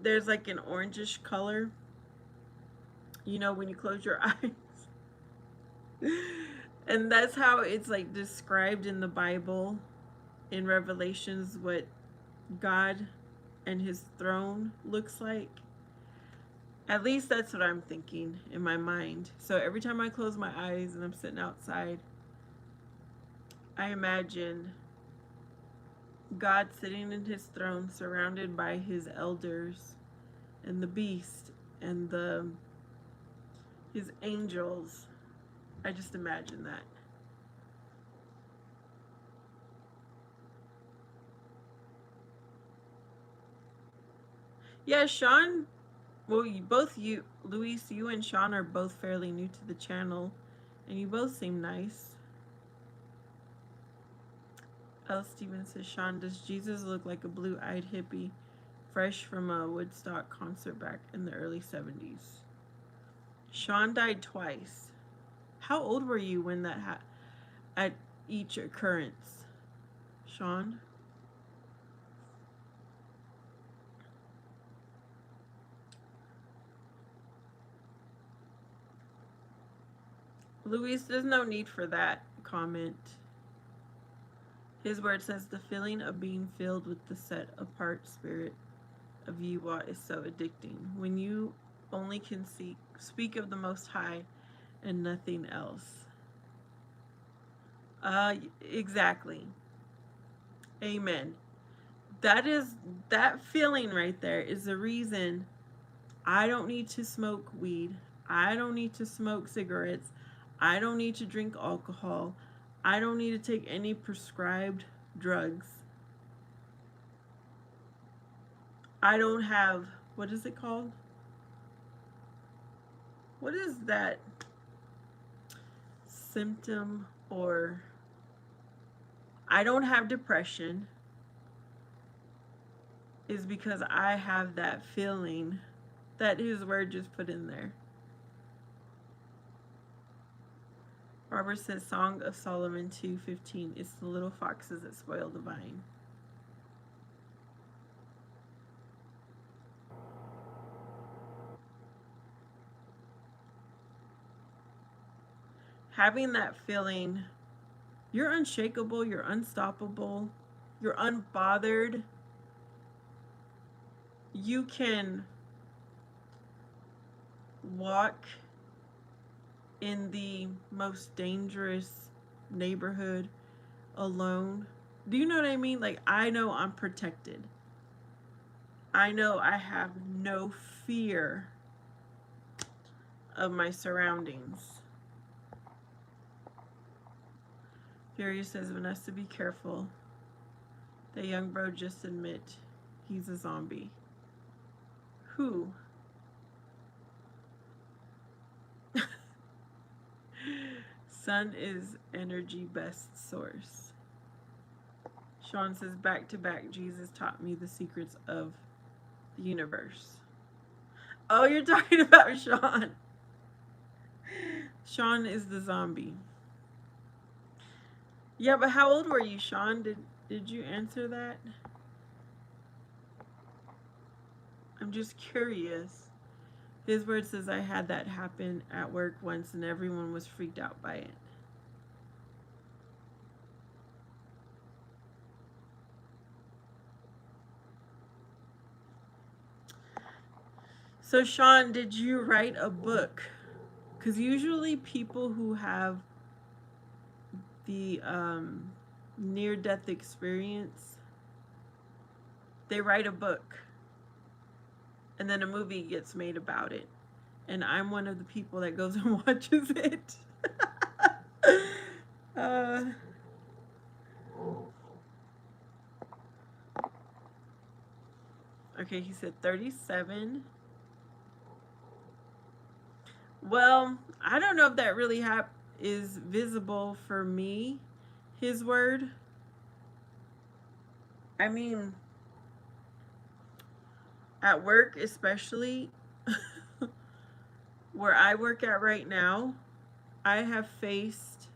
there's like an orangish color, you know, when you close your eyes. And that's how it's like described in the Bible, in Revelations, what God and his throne looks like. At least that's what I'm thinking in my mind. So every time I close my eyes and I'm sitting outside, I imagine God sitting in his throne surrounded by his elders and the beast and the his angels. I just imagine that. Yeah, Sean. Well, Luis, you and Sean are both fairly new to the channel, and you both seem nice. L. Stevens says, Sean, does Jesus look like a blue-eyed hippie, fresh from a Woodstock concert back in the early 70s? Sean died twice. How old were you when that at each occurrence, Sean? Luis, there's no need for that comment. His word says the feeling of being filled with the set apart spirit of Yiwa is so addicting. When you only can speak of the Most High and nothing else. Exactly. Amen. That feeling right there is the reason I don't need to smoke weed. I don't need to smoke cigarettes. I don't need to drink alcohol. I don't need to take any prescribed drugs. I don't have, what is it called? What is that symptom? Or I don't have depression, is because I have that feeling that his word just put in there. Robert says Song of Solomon 2:15. It's the little foxes that spoil the vine. Having that feeling, you're unshakable, you're unstoppable, you're unbothered. You can walk in the most dangerous neighborhood alone. Do you know what I mean? Like, I know I'm protected. I know I have no fear of my surroundings. Furious says, Vanessa, be careful. The young bro just admit he's a zombie. Who? Sun is energy best source. Sean says, back to back, Jesus taught me the secrets of the universe. Oh, you're talking about Sean. Sean is the zombie. Yeah, but how old were you, Sean? Did you answer that? I'm just curious. His word says I had that happen at work once and everyone was freaked out by it. So, Sean, did you write a book? Because usually people who have the near-death experience, they write a book and then a movie gets made about it. And I'm one of the people that goes and watches it. Okay, he said 37. Well, I don't know if that really is visible for me, his word. I mean, at work especially, where I work at right now, I have faced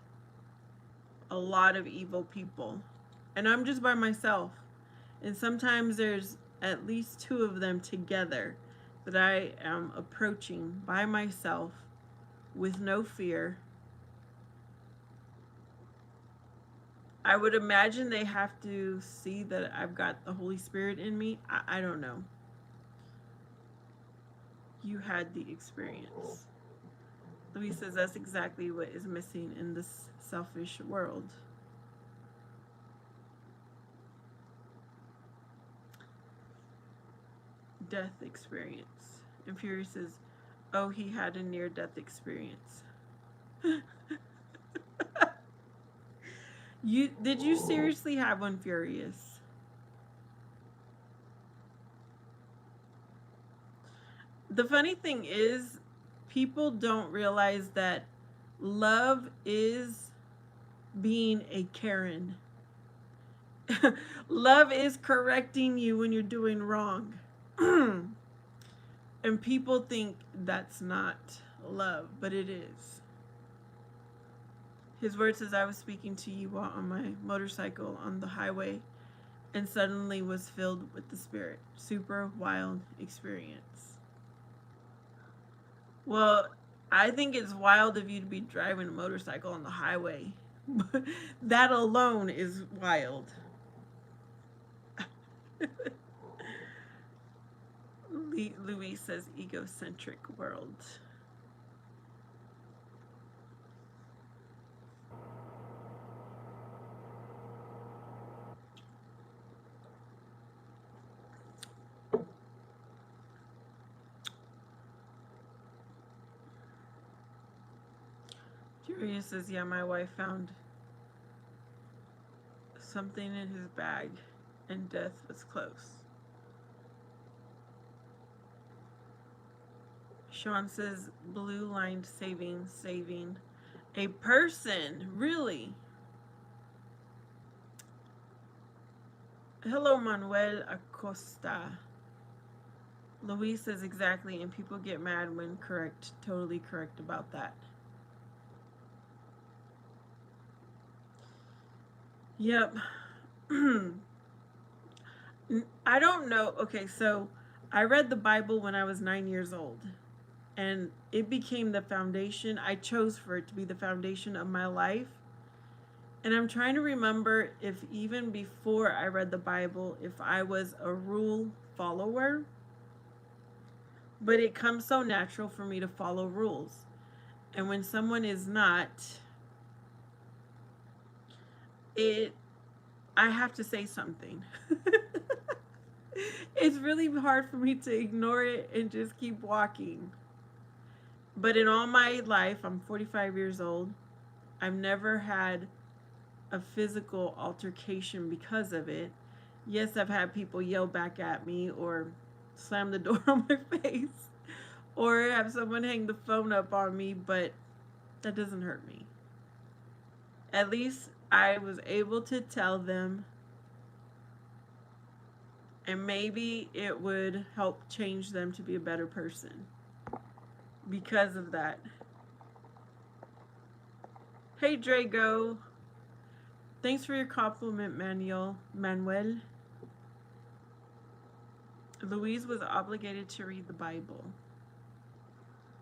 a lot of evil people. And I'm just by myself. And sometimes there's at least two of them together that I am approaching by myself with no fear. I would imagine they have to see that I've got the Holy Spirit in me. I don't know. You had the experience. Louise says that's exactly what is missing in this selfish world. Death experience. And Fury says, oh, he had a near-death experience. Did you seriously have one, Furious? The funny thing is, people don't realize that love is being a Karen. Love is correcting you when you're doing wrong. And people think that's not love, but it is. His word says, I was speaking to you while on my motorcycle on the highway and suddenly was filled with the Spirit. Super wild experience. Well, I think it's wild of you to be driving a motorcycle on the highway. That alone is wild. Louise says egocentric world. Julia says, yeah, my wife found something in his bag and death was close. Sean says, blue lined saving a person. Really? Hello, Manuel Acosta. Luis says exactly, and people get mad when correct, totally correct about that. Yep. I don't know. Okay, so I read the Bible when I was 9 years old, and it became the foundation. I chose for it to be the foundation of my life. And I'm trying to remember if even before I read the Bible, if I was a rule follower. But it comes so natural for me to follow rules. And when someone is not, I have to say something. It's really hard for me to ignore it and just keep walking. But in all my life, I'm 45 years old, I've never had a physical altercation because of it. Yes, I've had people yell back at me or slam the door on my face or have someone hang the phone up on me, but that doesn't hurt me. At least I was able to tell them, and maybe it would help change them to be a better person because of that. Hey, Drago. Thanks for your compliment, Manuel. Louise was obligated to read the Bible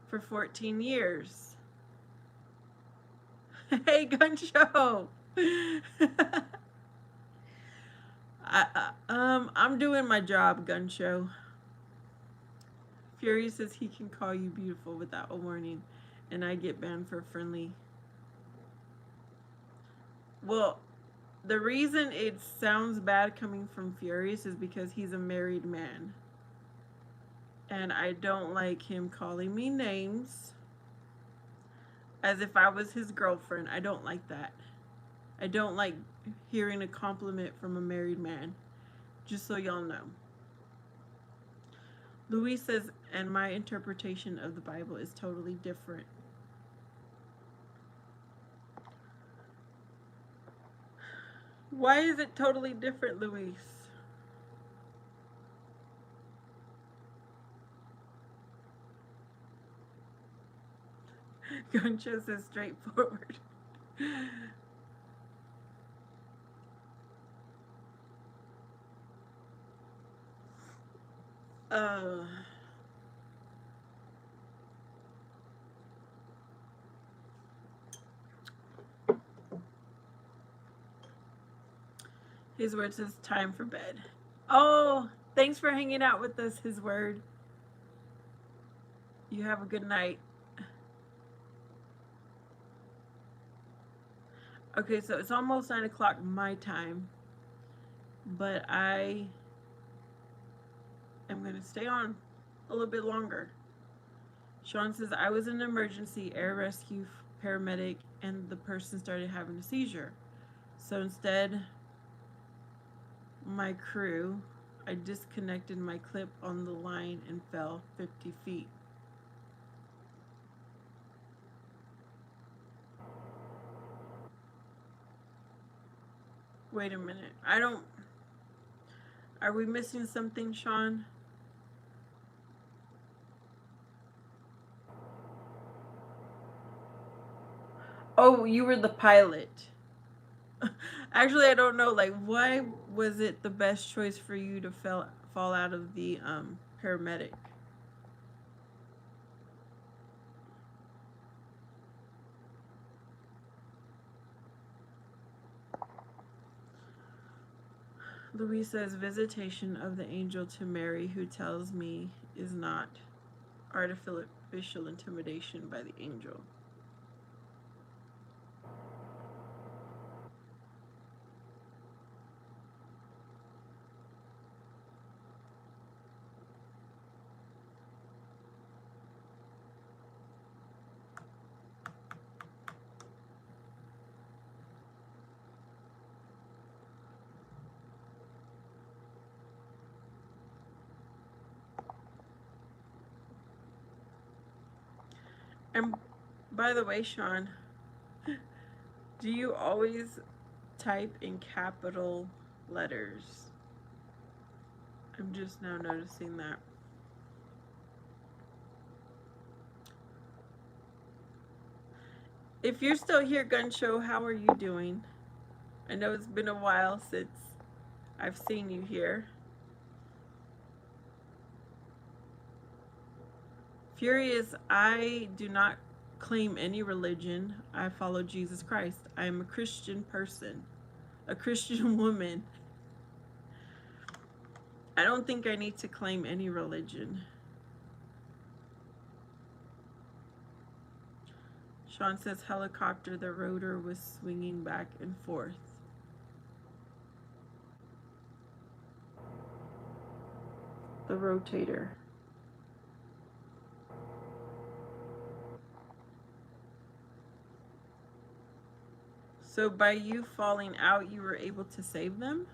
for 14 years. Hey, Gun Show. I'm doing my job, Gun Show. Fury says he can call you beautiful without a warning, and I get banned for friendly. Well, the reason it sounds bad coming from Furious is because he's a married man. And I don't like him calling me names as if I was his girlfriend. I don't like that. I don't like hearing a compliment from a married man. Just so y'all know. Louis says, and my interpretation of the Bible is totally different. Why is it totally different, Louise? Guncho says straightforward. His word says time for bed. Oh, thanks for hanging out with us, His word. You have a good night. Okay, so it's almost 9 o'clock my time, but I am going to stay on a little bit longer. Sean says, I was in an emergency air rescue paramedic and the person started having a seizure. So instead, my crew, I disconnected my clip on the line and fell 50 feet. Wait a minute. Are we missing something, Sean? Oh, you were the pilot. Actually, I don't know. Like, why was it the best choice for you to fall out of the paramedic? Louise says, visitation of the angel to Mary, who tells me is not artificial intimidation by the angel. And by the way, Sean, do you always type in capital letters? I'm just now noticing that. If you're still here, Gun Show, how are you doing? I know it's been a while since I've seen you here. Furious, I do not claim any religion. I follow Jesus Christ. I am a Christian person, a Christian woman. I don't think I need to claim any religion. Sean says helicopter, the rotor was swinging back and forth. The rotator. So by you falling out, you were able to save them?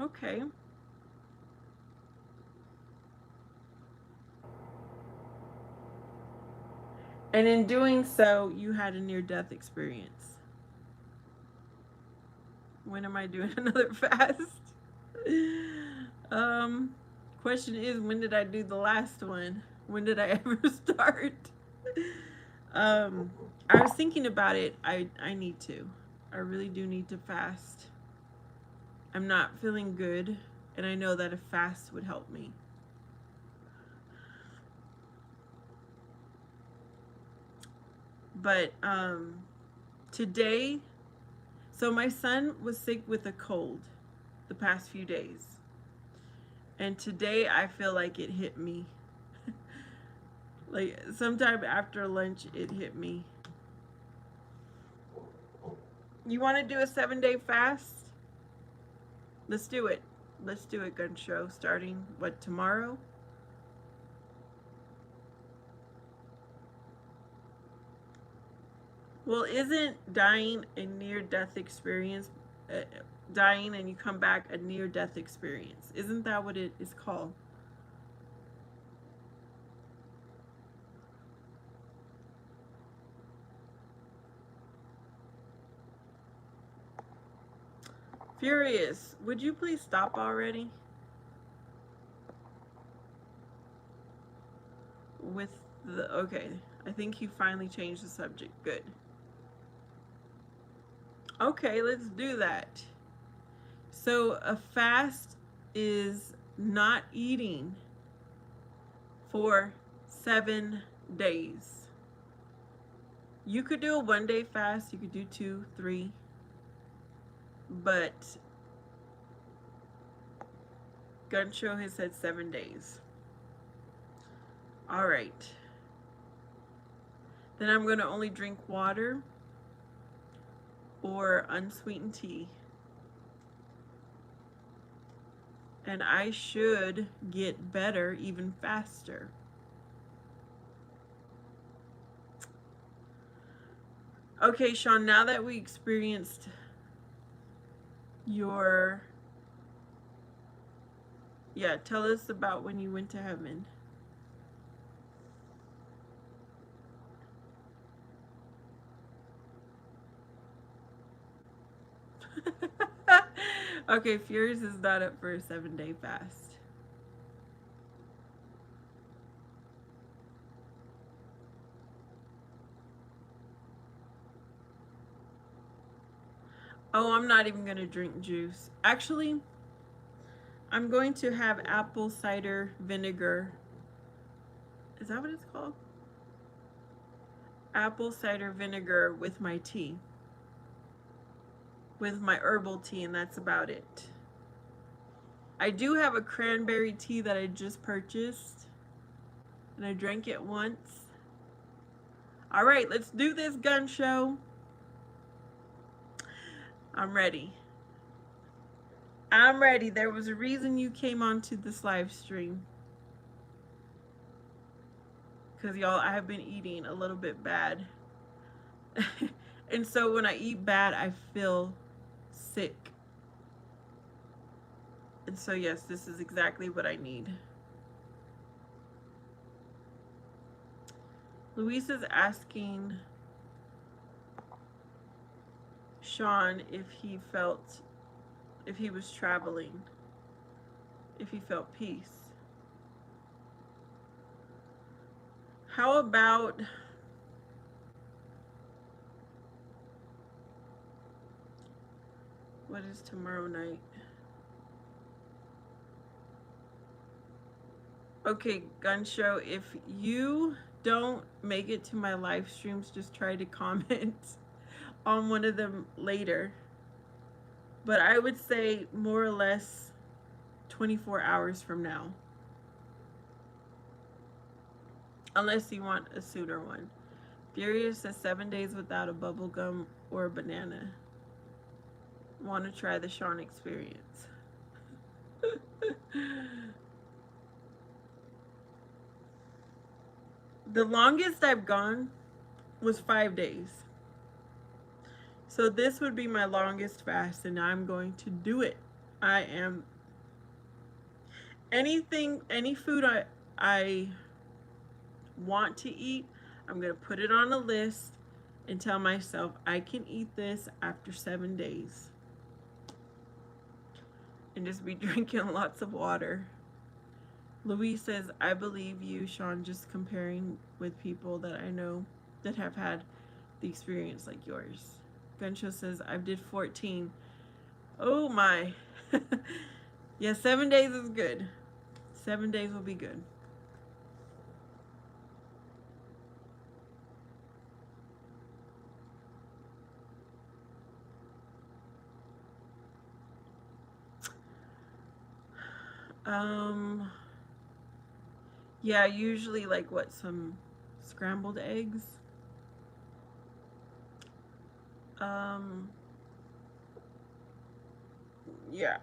Okay. And in doing so, you had a near-death experience. When am I doing another fast? Question is, when did I do the last one? When did I ever start? I was thinking about it. I need to. I really do need to fast. I'm not feeling good, and I know that a fast would help me. But today, so my son was sick with a cold the past few days. And today I feel like it hit me. Like sometime after lunch it hit me. You want to do a 7-day fast? Let's do it. Let's do it, Gun Show. Starting, what, tomorrow? Well, isn't dying a near-death experience? Dying and you come back a near-death experience. Isn't that what it is called? Furious, would you please stop already? With the, okay, I think you finally changed the subject. Good. Okay, let's do that. So a fast is not eating for 7 days. You could do a 1-day fast, you could do 2, 3, but Gun Show has said 7 days. All right. Then I'm going to only drink water or unsweetened tea. And I should get better even faster. Okay, Sean, now that we experienced your... Yeah, tell us about when you went to heaven. Okay, Furious is not up for a 7-day fast. Oh, I'm not even going to drink juice. Actually, I'm going to have apple cider vinegar. Is that what it's called? Apple cider vinegar with my tea. With my herbal tea, and that's about it. I do have a cranberry tea that I just purchased, and I drank it once. All right, let's do this gun show. I'm ready. I'm ready. There was a reason you came onto this live stream. Because, y'all, I have been eating a little bit bad. And so when I eat bad, I feel sick. And so, yes, this is exactly what I need. Luis is asking Sean if he was traveling, if he felt peace. How about what is tomorrow night? Okay, Gun Show, if you don't make it to my live streams, just try to comment on one of them later. But I would say more or less 24 hours from now. Unless you want a sooner one. Furious says 7 days without a bubble gum or a banana. Want to try the Sean experience. The longest I've gone was 5 days. So this would be my longest fast, and I'm going to do it. I am any food I want to eat, I'm going to put it on a list and tell myself I can eat this after 7 days. And just be drinking lots of water. Louise says, I believe you, Sean, just comparing with people that I know that have had the experience like yours. Gunshow says, I did 14. Oh my. Yeah, 7 days is good. 7 days will be good. Yeah, usually like what, some scrambled eggs? Yeah.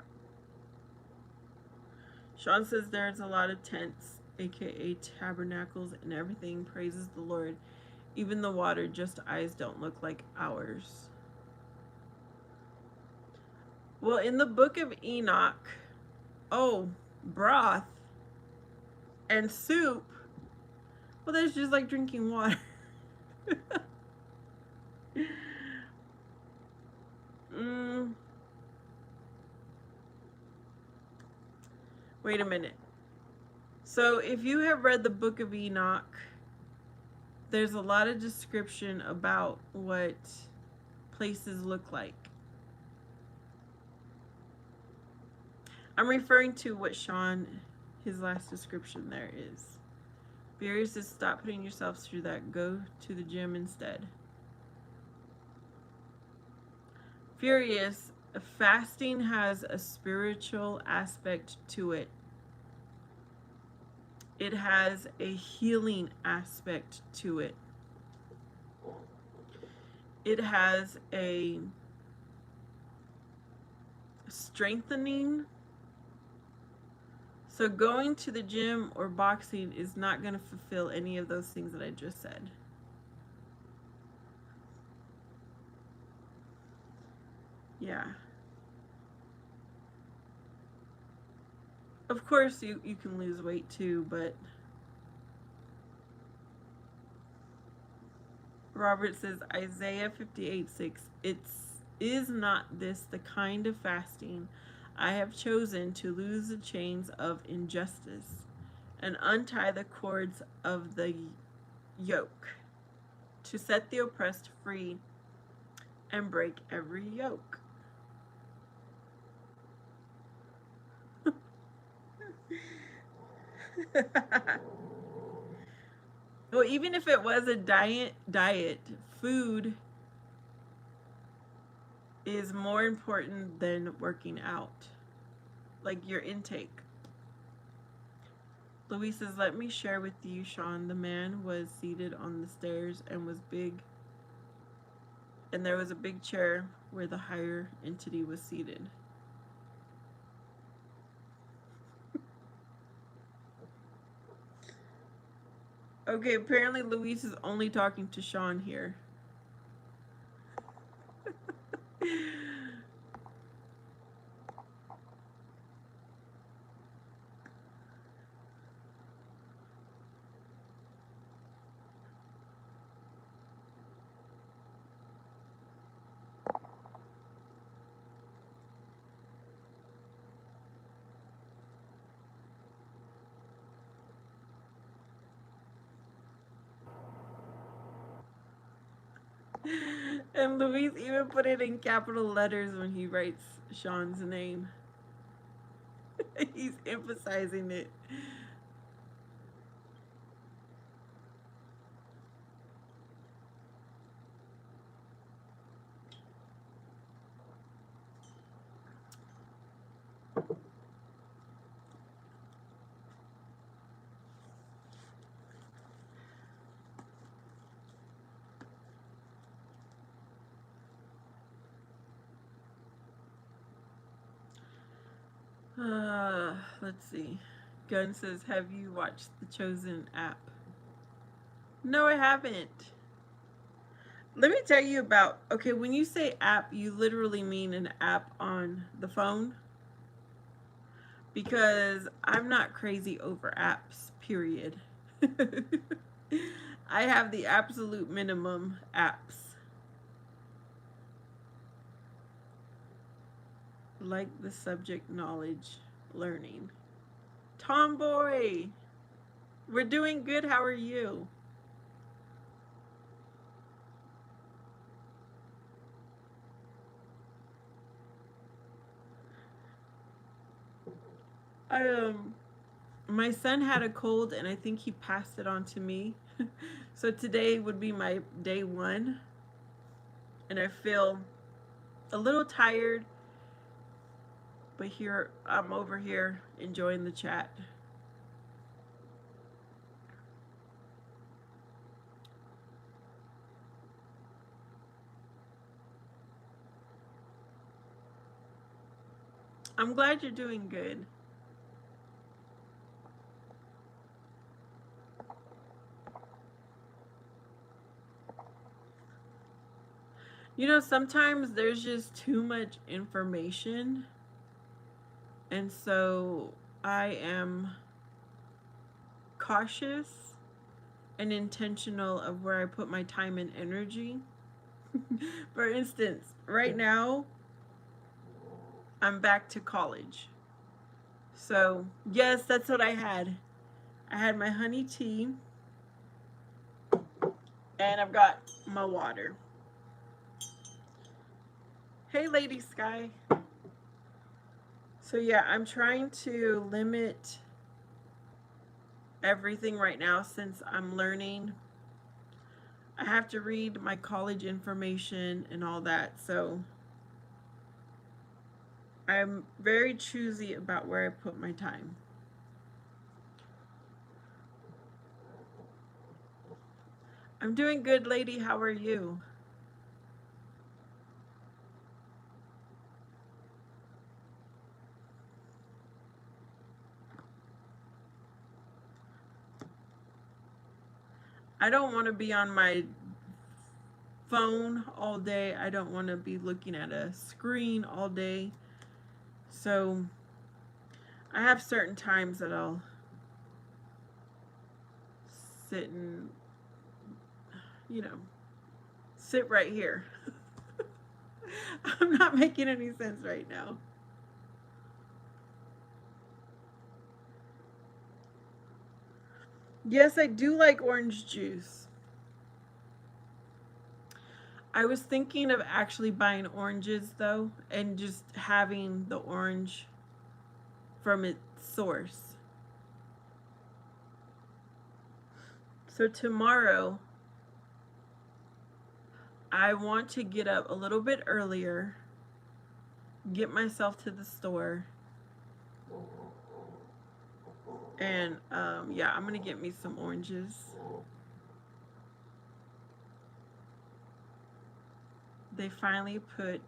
Sean says there's a lot of tents, aka tabernacles, and everything praises the Lord. Even the water, just eyes don't look like ours. Well, in the book of Enoch, broth and soup, well, that's just like drinking water. Wait a minute. So if you have read the book of Enoch, there's a lot of description about what places look like. I'm referring to what Sean, his last description there is. Furious says, stop putting yourself through that. Go to the gym instead. Furious, fasting has a spiritual aspect to it. It has a healing aspect to it. It has a strengthening. So going to the gym or boxing is not going to fulfill any of those things that I just said. Yeah. Of course, you can lose weight too, but Robert says Isaiah 58:6. It's Is not this the kind of fasting I have chosen to loose the chains of injustice and untie the cords of the yoke, to set the oppressed free and break every yoke? Well, even if it was a diet, food is more important than working out, like your intake. Louise says, let me share with you, Sean. The man was seated on the stairs and was big, and there was a big chair where the higher entity was seated. Okay, apparently Louise is only talking to Sean here. And Louise even put it in capital letters when he writes Sean's name. He's emphasizing it. Let's see. Gunn says, have you watched the Chosen app? No, I haven't. Let me tell you about, okay, when you say app, you literally mean an app on the phone? Because I'm not crazy over apps, period. I have the absolute minimum apps. Like the subject knowledge learning. Tomboy! We're doing good. How are you? I my son had a cold and I think he passed it on to me. So today would be my day 1 and I feel a little tired, but here I'm over here enjoying the chat. I'm glad you're doing good. You know, sometimes there's just too much information, and so I am cautious and intentional of where I put my time and energy. For instance, right now, I'm back to college. So, yes, that's what I had. I had my honey tea, and I've got my water. Hey, Lady Sky. So, yeah, I'm trying to limit everything right now since I'm learning. I have to read my college information and all that. So, I'm very choosy about where I put my time. I'm doing good, lady. How are you? I don't want to be on my phone all day. I don't want to be looking at a screen all day. So I have certain times that I'll sit and, you know, sit right here. I'm not making any sense right now. Yes, I do like orange juice. I was thinking of actually buying oranges though and just having the orange from its source. So tomorrow, I want to get up a little bit earlier, get myself to the store, and yeah, I'm gonna get me some oranges. They finally put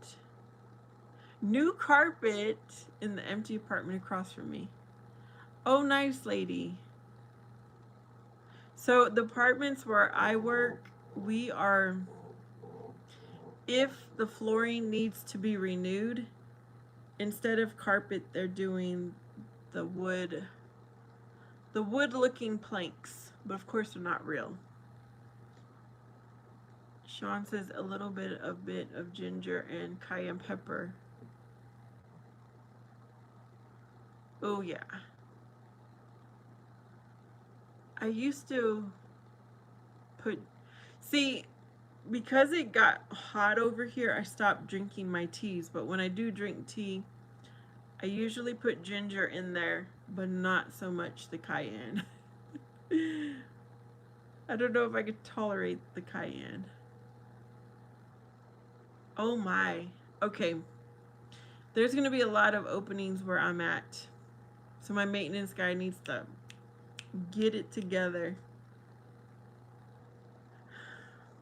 new carpet in the empty apartment across from me. Oh, nice lady. So the apartments where I work, we are, if the flooring needs to be renewed, instead of carpet, they're doing the wood looking planks, but of course they're not real. Sean says a little bit of ginger and cayenne pepper. Oh yeah. I used to put, see, because it got hot over here, I stopped drinking my teas, but when I do drink tea, I usually put ginger in there, but not so much the cayenne. I don't know if I could tolerate the cayenne. Oh my. Okay. There's going to be a lot of openings where I'm at. So my maintenance guy needs to get it together.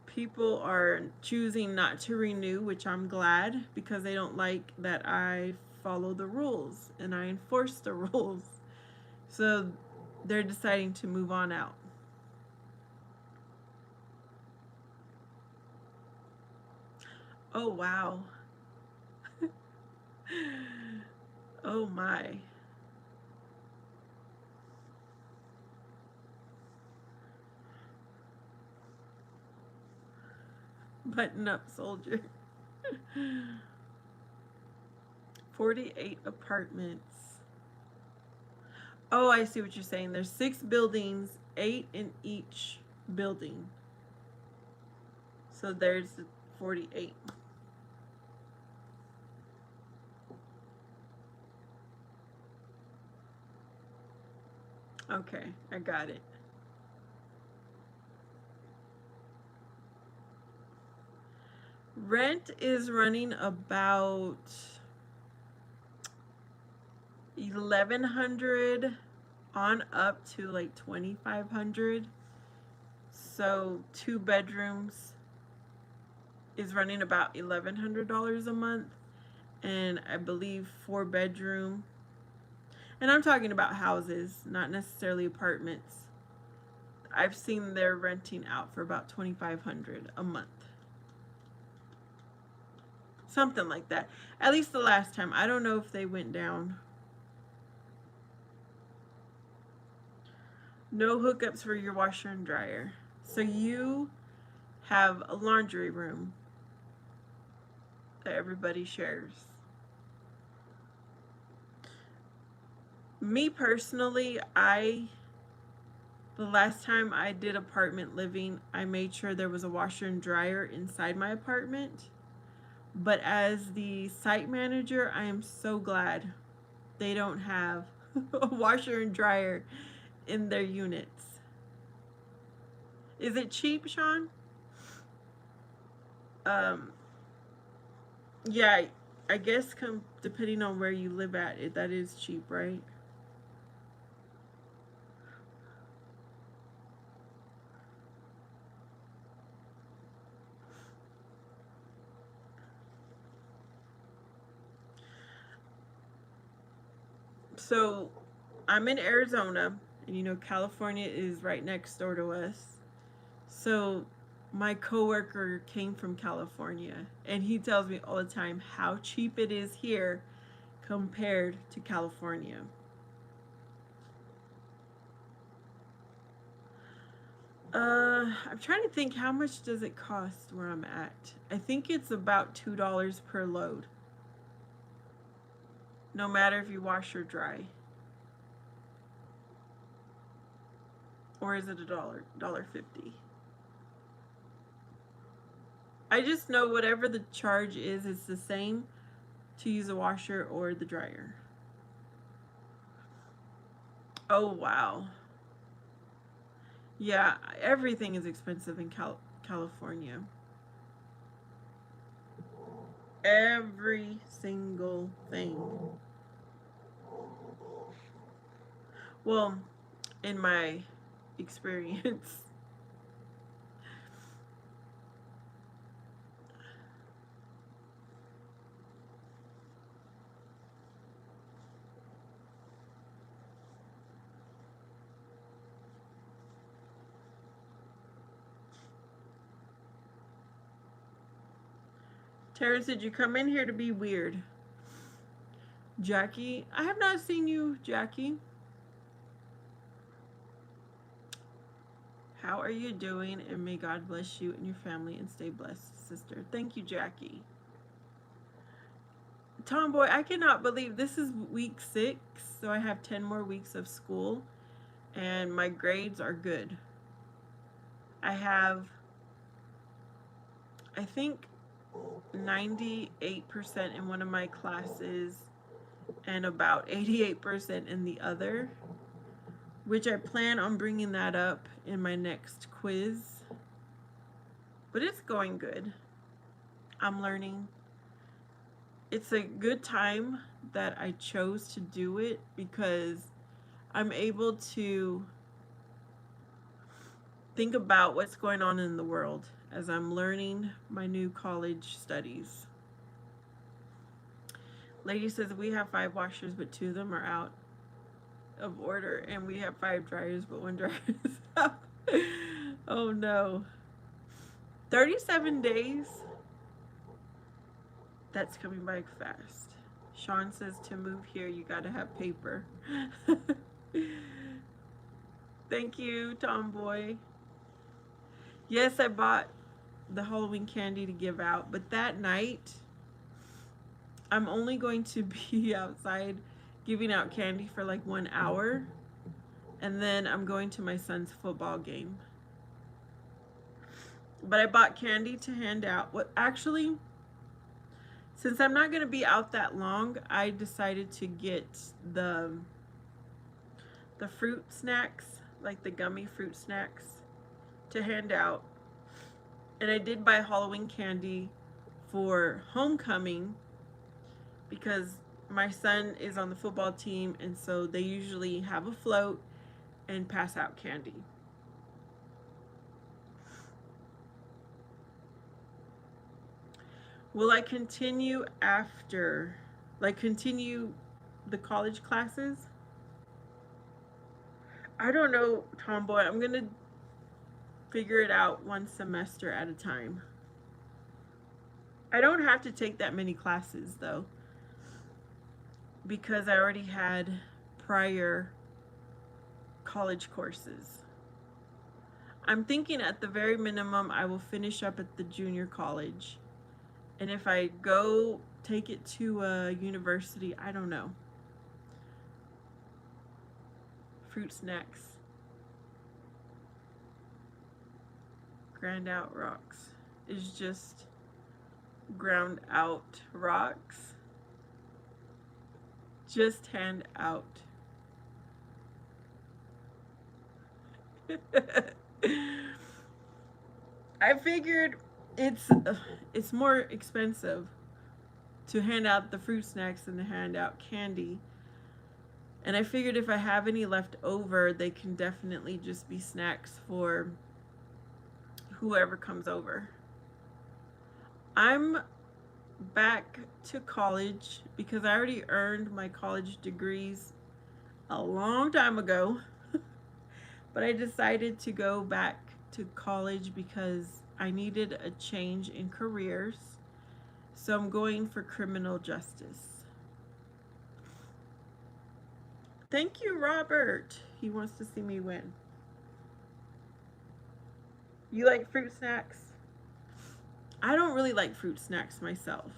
People are choosing not to renew, which I'm glad, because they don't like that I follow the rules and I enforce the rules. So they're deciding to move on out. Oh wow. Oh my. Button up, soldier. 48 apartments. Oh, I see what you're saying. There's 6 buildings, 8 in each building. So there's 48. Okay, I got it. Rent is running about 1,100 on up to like 2,500. So 2 bedrooms is running about $1,100 a month, and I believe 4 bedroom. And I'm talking about houses, not necessarily apartments. I've seen they're renting out for about 2,500 a month. Something like that. At least the last time. I don't know if they went down. No hookups for your washer and dryer. So you have a laundry room that everybody shares. Me personally, the last time I did apartment living, I made sure there was a washer and dryer inside my apartment. But as the site manager, I am so glad they don't have a washer and dryer in their units. Is it cheap, Sean? Um, yeah, I guess depending on where you live at, that is cheap, right? So I'm in Arizona, and you know California is right next door to us. So my coworker came from California, and he tells me all the time how cheap it is here compared to California. I'm trying to think, how much does it cost where I'm at? I think it's about $2 per load, no matter if you wash or dry. Or is it $1.50? I just know whatever the charge is, it's the same to use the washer or the dryer. Oh, wow. Yeah, everything is expensive in California. Every single thing. Well, in my experience. Tara said, you come in here to be weird. Jackie, I have not seen you, Jackie. How are you doing? And may God bless you and your family and stay blessed, sister. Thank you, Jackie. Tomboy, I cannot believe this is week 6, so I have 10 more weeks of school, and my grades are good. I have, I think, 98% in one of my classes and about 88% in the other, which I plan on bringing that up in my next quiz. But it's going good. I'm learning. It's a good time that I chose to do it because I'm able to think about what's going on in the world as I'm learning my new college studies. Lady says we have 5 washers, but 2 of them are out of order, and we have 5 dryers, but 1 dryer is out. Oh no. 37 days? That's coming by fast. Sean says to move here, you gotta have paper. Thank you, Tomboy. Yes, I bought the Halloween candy to give out, but that night I'm only going to be outside giving out candy for like 1 hour, and then I'm going to my son's football game. But I bought candy to hand out. What actually, since I'm not going to be out that long, I decided to get the fruit snacks, like the gummy fruit snacks, to hand out. And I did buy Halloween candy for homecoming because my son is on the football team, and so they usually have a float and pass out candy. Will I continue after, like continue the college classes? I don't know, Tomboy. I'm going to figure it out 1 semester at a time. I don't have to take that many classes though, because I already had prior college courses. I'm thinking at the very minimum I will finish up at the junior college, and if I go take it to a university, I don't know. Fruit snacks. Ground out rocks is just ground out rocks. Just hand out. I figured it's more expensive to hand out the fruit snacks than to hand out candy. And I figured if I have any left over, they can definitely just be snacks for whoever comes over. I'm back to college because I already earned my college degrees a long time ago. But I decided to go back to college because I needed a change in careers. So I'm going for criminal justice. Thank you, Robert. He wants to see me win. You like fruit snacks? I don't really like fruit snacks myself,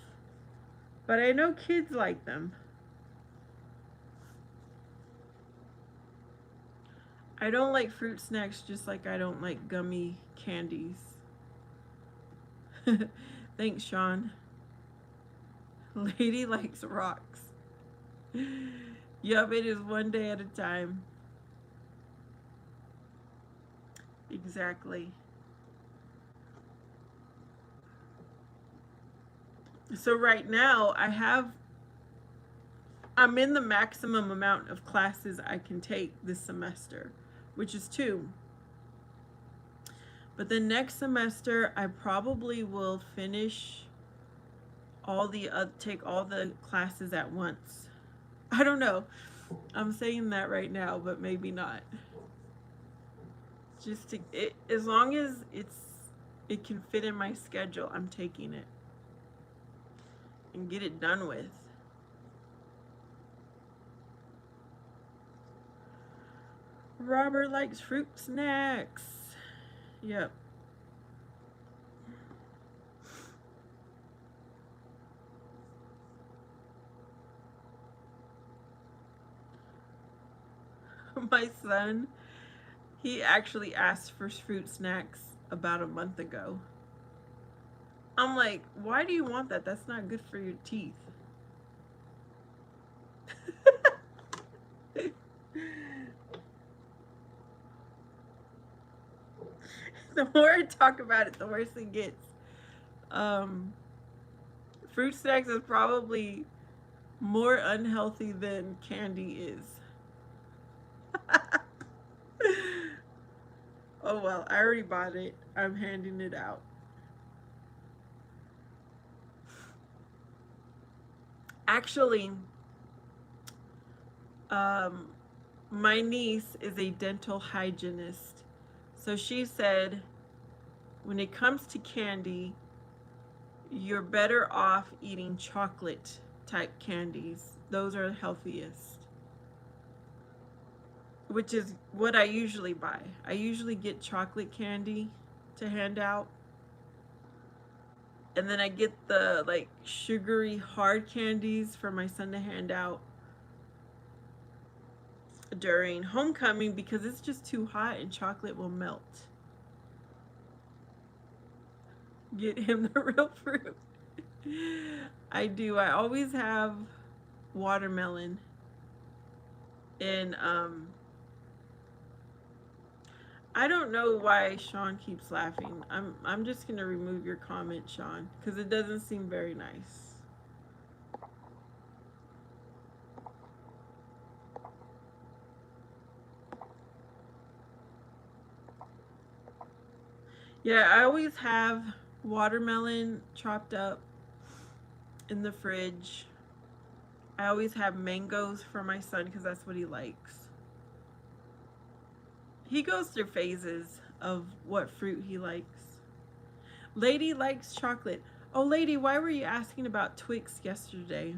but I know kids like them. I don't like fruit snacks just like I don't like gummy candies. Thanks, Sean. Lady likes rocks. Yup, it is one day at a time. Exactly. So right now I'm in the maximum amount of classes I can take this semester, which is 2. But the next semester I probably will finish take all the classes at once. I don't know. I'm saying that right now, but maybe not. Just to as long as it can fit in my schedule, I'm taking it and get it done with. Robert likes fruit snacks. Yep. My son, he actually asked for fruit snacks about a month ago. I'm like, why do you want that? That's not good for your teeth. The more I talk about it, the worse it gets. Fruit snacks is probably more unhealthy than candy is. Oh well, I already bought it. I'm handing it out. Actually, um, my niece is a dental hygienist. So she said when it comes to candy, you're better off eating chocolate type candies. Those are the healthiest. Which is what I usually buy. I usually get chocolate candy to hand out. And then I get the like sugary hard candies for my son to hand out during homecoming because it's just too hot and chocolate will melt. Get him the real fruit. I do. I always have watermelon. And I don't know why Sean keeps laughing. I'm just gonna remove your comment, Sean, because it doesn't seem very nice. Yeah, I always have watermelon chopped up in the fridge. I always have mangoes for my son because that's what he likes. He goes through phases of what fruit he likes. Lady likes chocolate. Oh, Lady, why were you asking about Twix yesterday?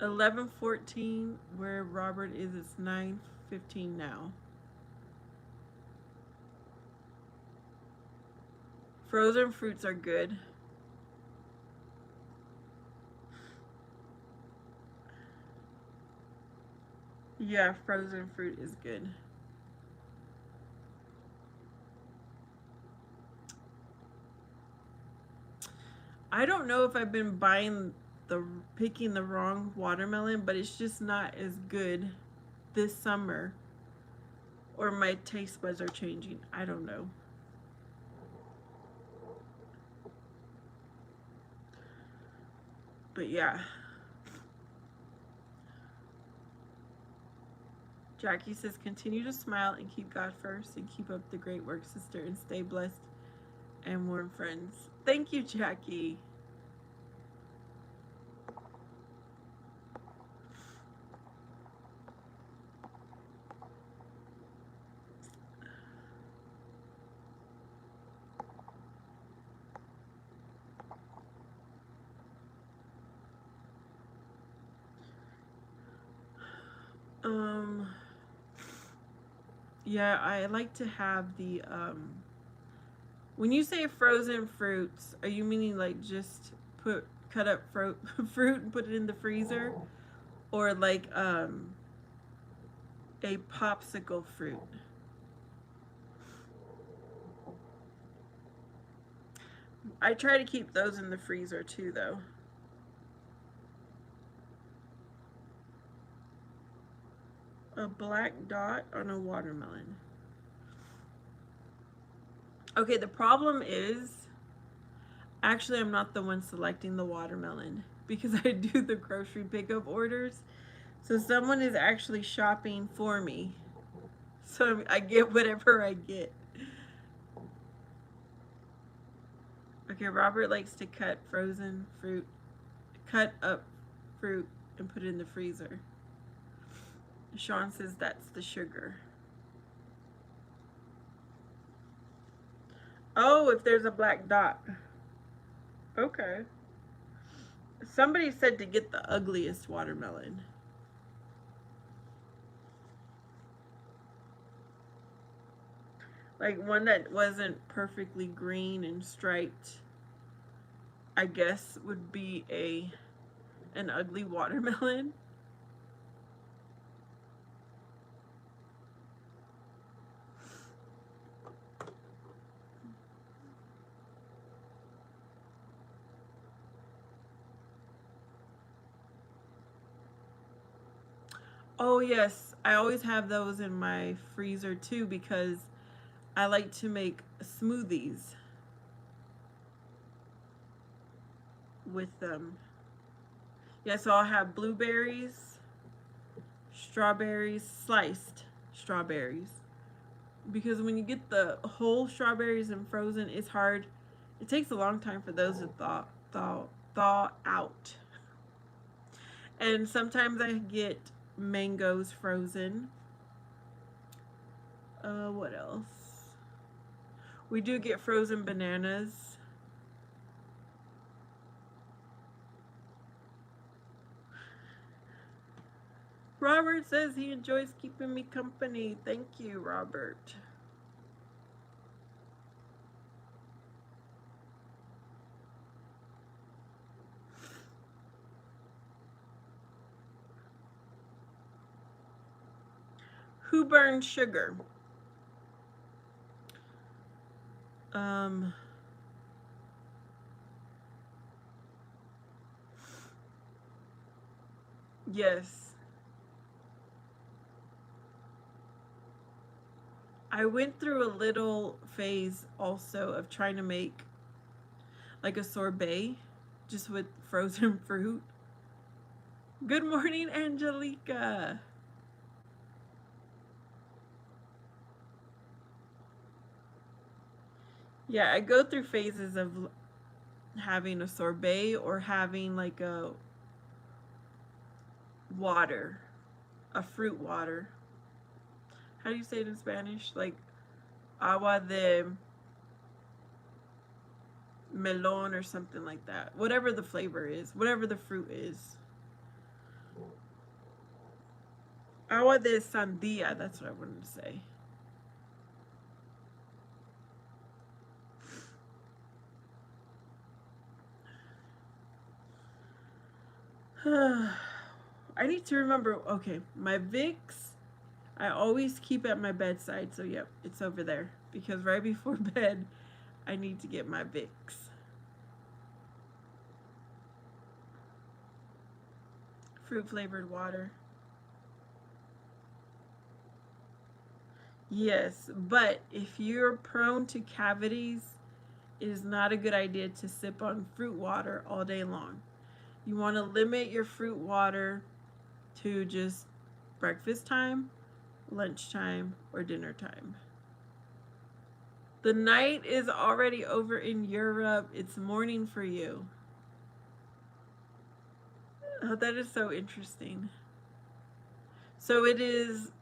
$11.14 where Robert is. It's $9.15 now. Frozen fruits are good. Yeah, frozen fruit is good. I don't know if I've been picking the wrong watermelon, but it's just not as good this summer. Or my taste buds are changing. I don't know. But yeah. Jackie says, continue to smile and keep God first and keep up the great work, sister, and stay blessed and warm, friends. Thank you, Jackie. Um, yeah, I like to have the when you say frozen fruits, are you meaning like just cut up fruit and put it in the freezer, or like a popsicle fruit? I try to keep those in the freezer too, though. A black dot on a watermelon. Okay, the problem is actually I'm not the one selecting the watermelon because I do the grocery pickup orders. So someone is actually shopping for me. So I get whatever I get. Okay, Robert likes to cut up fruit and put it in the freezer. Sean says that's the sugar. Oh, if there's a black dot. Okay. Somebody said to get the ugliest watermelon. Like one that wasn't perfectly green and striped, I guess would be an ugly watermelon. Oh yes, I always have those in my freezer too because I like to make smoothies with them. Yeah, so I'll have blueberries, strawberries, sliced strawberries. Because when you get the whole strawberries and frozen, it's hard. It takes a long time for those to thaw out. And sometimes I get mangoes frozen. What else? We do get frozen bananas. Robert says he enjoys keeping me company. Thank you, Robert. Who burns sugar? Um, yes. I went through a little phase also of trying to make like a sorbet just with frozen fruit. Good morning, Angelica. Yeah, I go through phases of having a sorbet or having like a water, a fruit water. How do you say it in Spanish? Like agua de melon or something like that. Whatever the flavor is, whatever the fruit is. Agua de sandia, that's what I wanted to say. I need to remember. Okay, my Vicks I always keep at my bedside. So yep, it's over there because right before bed I need to get my Vicks. Fruit flavored water. Yes, but if you're prone to cavities, it is not a good idea to sip on fruit water all day long. You want to limit your fruit water to just breakfast time, lunchtime, or dinner time. The night is already over in Europe. It's morning for you. Oh, that is so interesting. So it is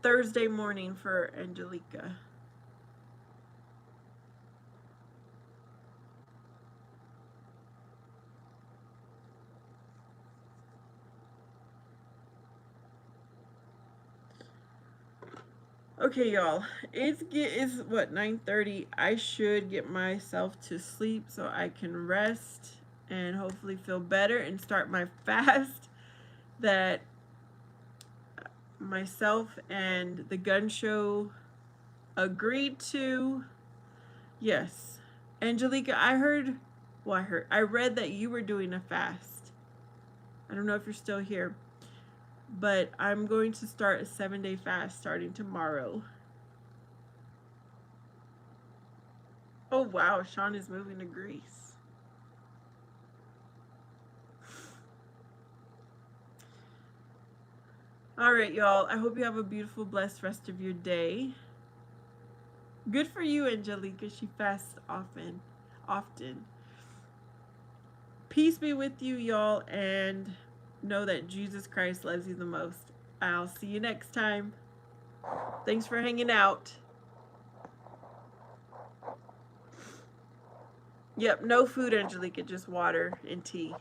Thursday morning for Angelica. Okay, y'all. It's what, 9:30. I should get myself to sleep so I can rest and hopefully feel better and start my fast that myself and the gun show agreed to. Yes. Angelica, I read that you were doing a fast. I don't know if you're still here, but I'm going to start a 7-day fast starting tomorrow. Oh wow, Sean is moving to Greece. All right, y'all. I hope you have a beautiful, blessed rest of your day. Good for you, Angelica. She fasts often. Peace be with you, y'all, and know that Jesus Christ loves you the most. I'll see you next time. Thanks for hanging out. Yep, no food, Angelica, just water and tea.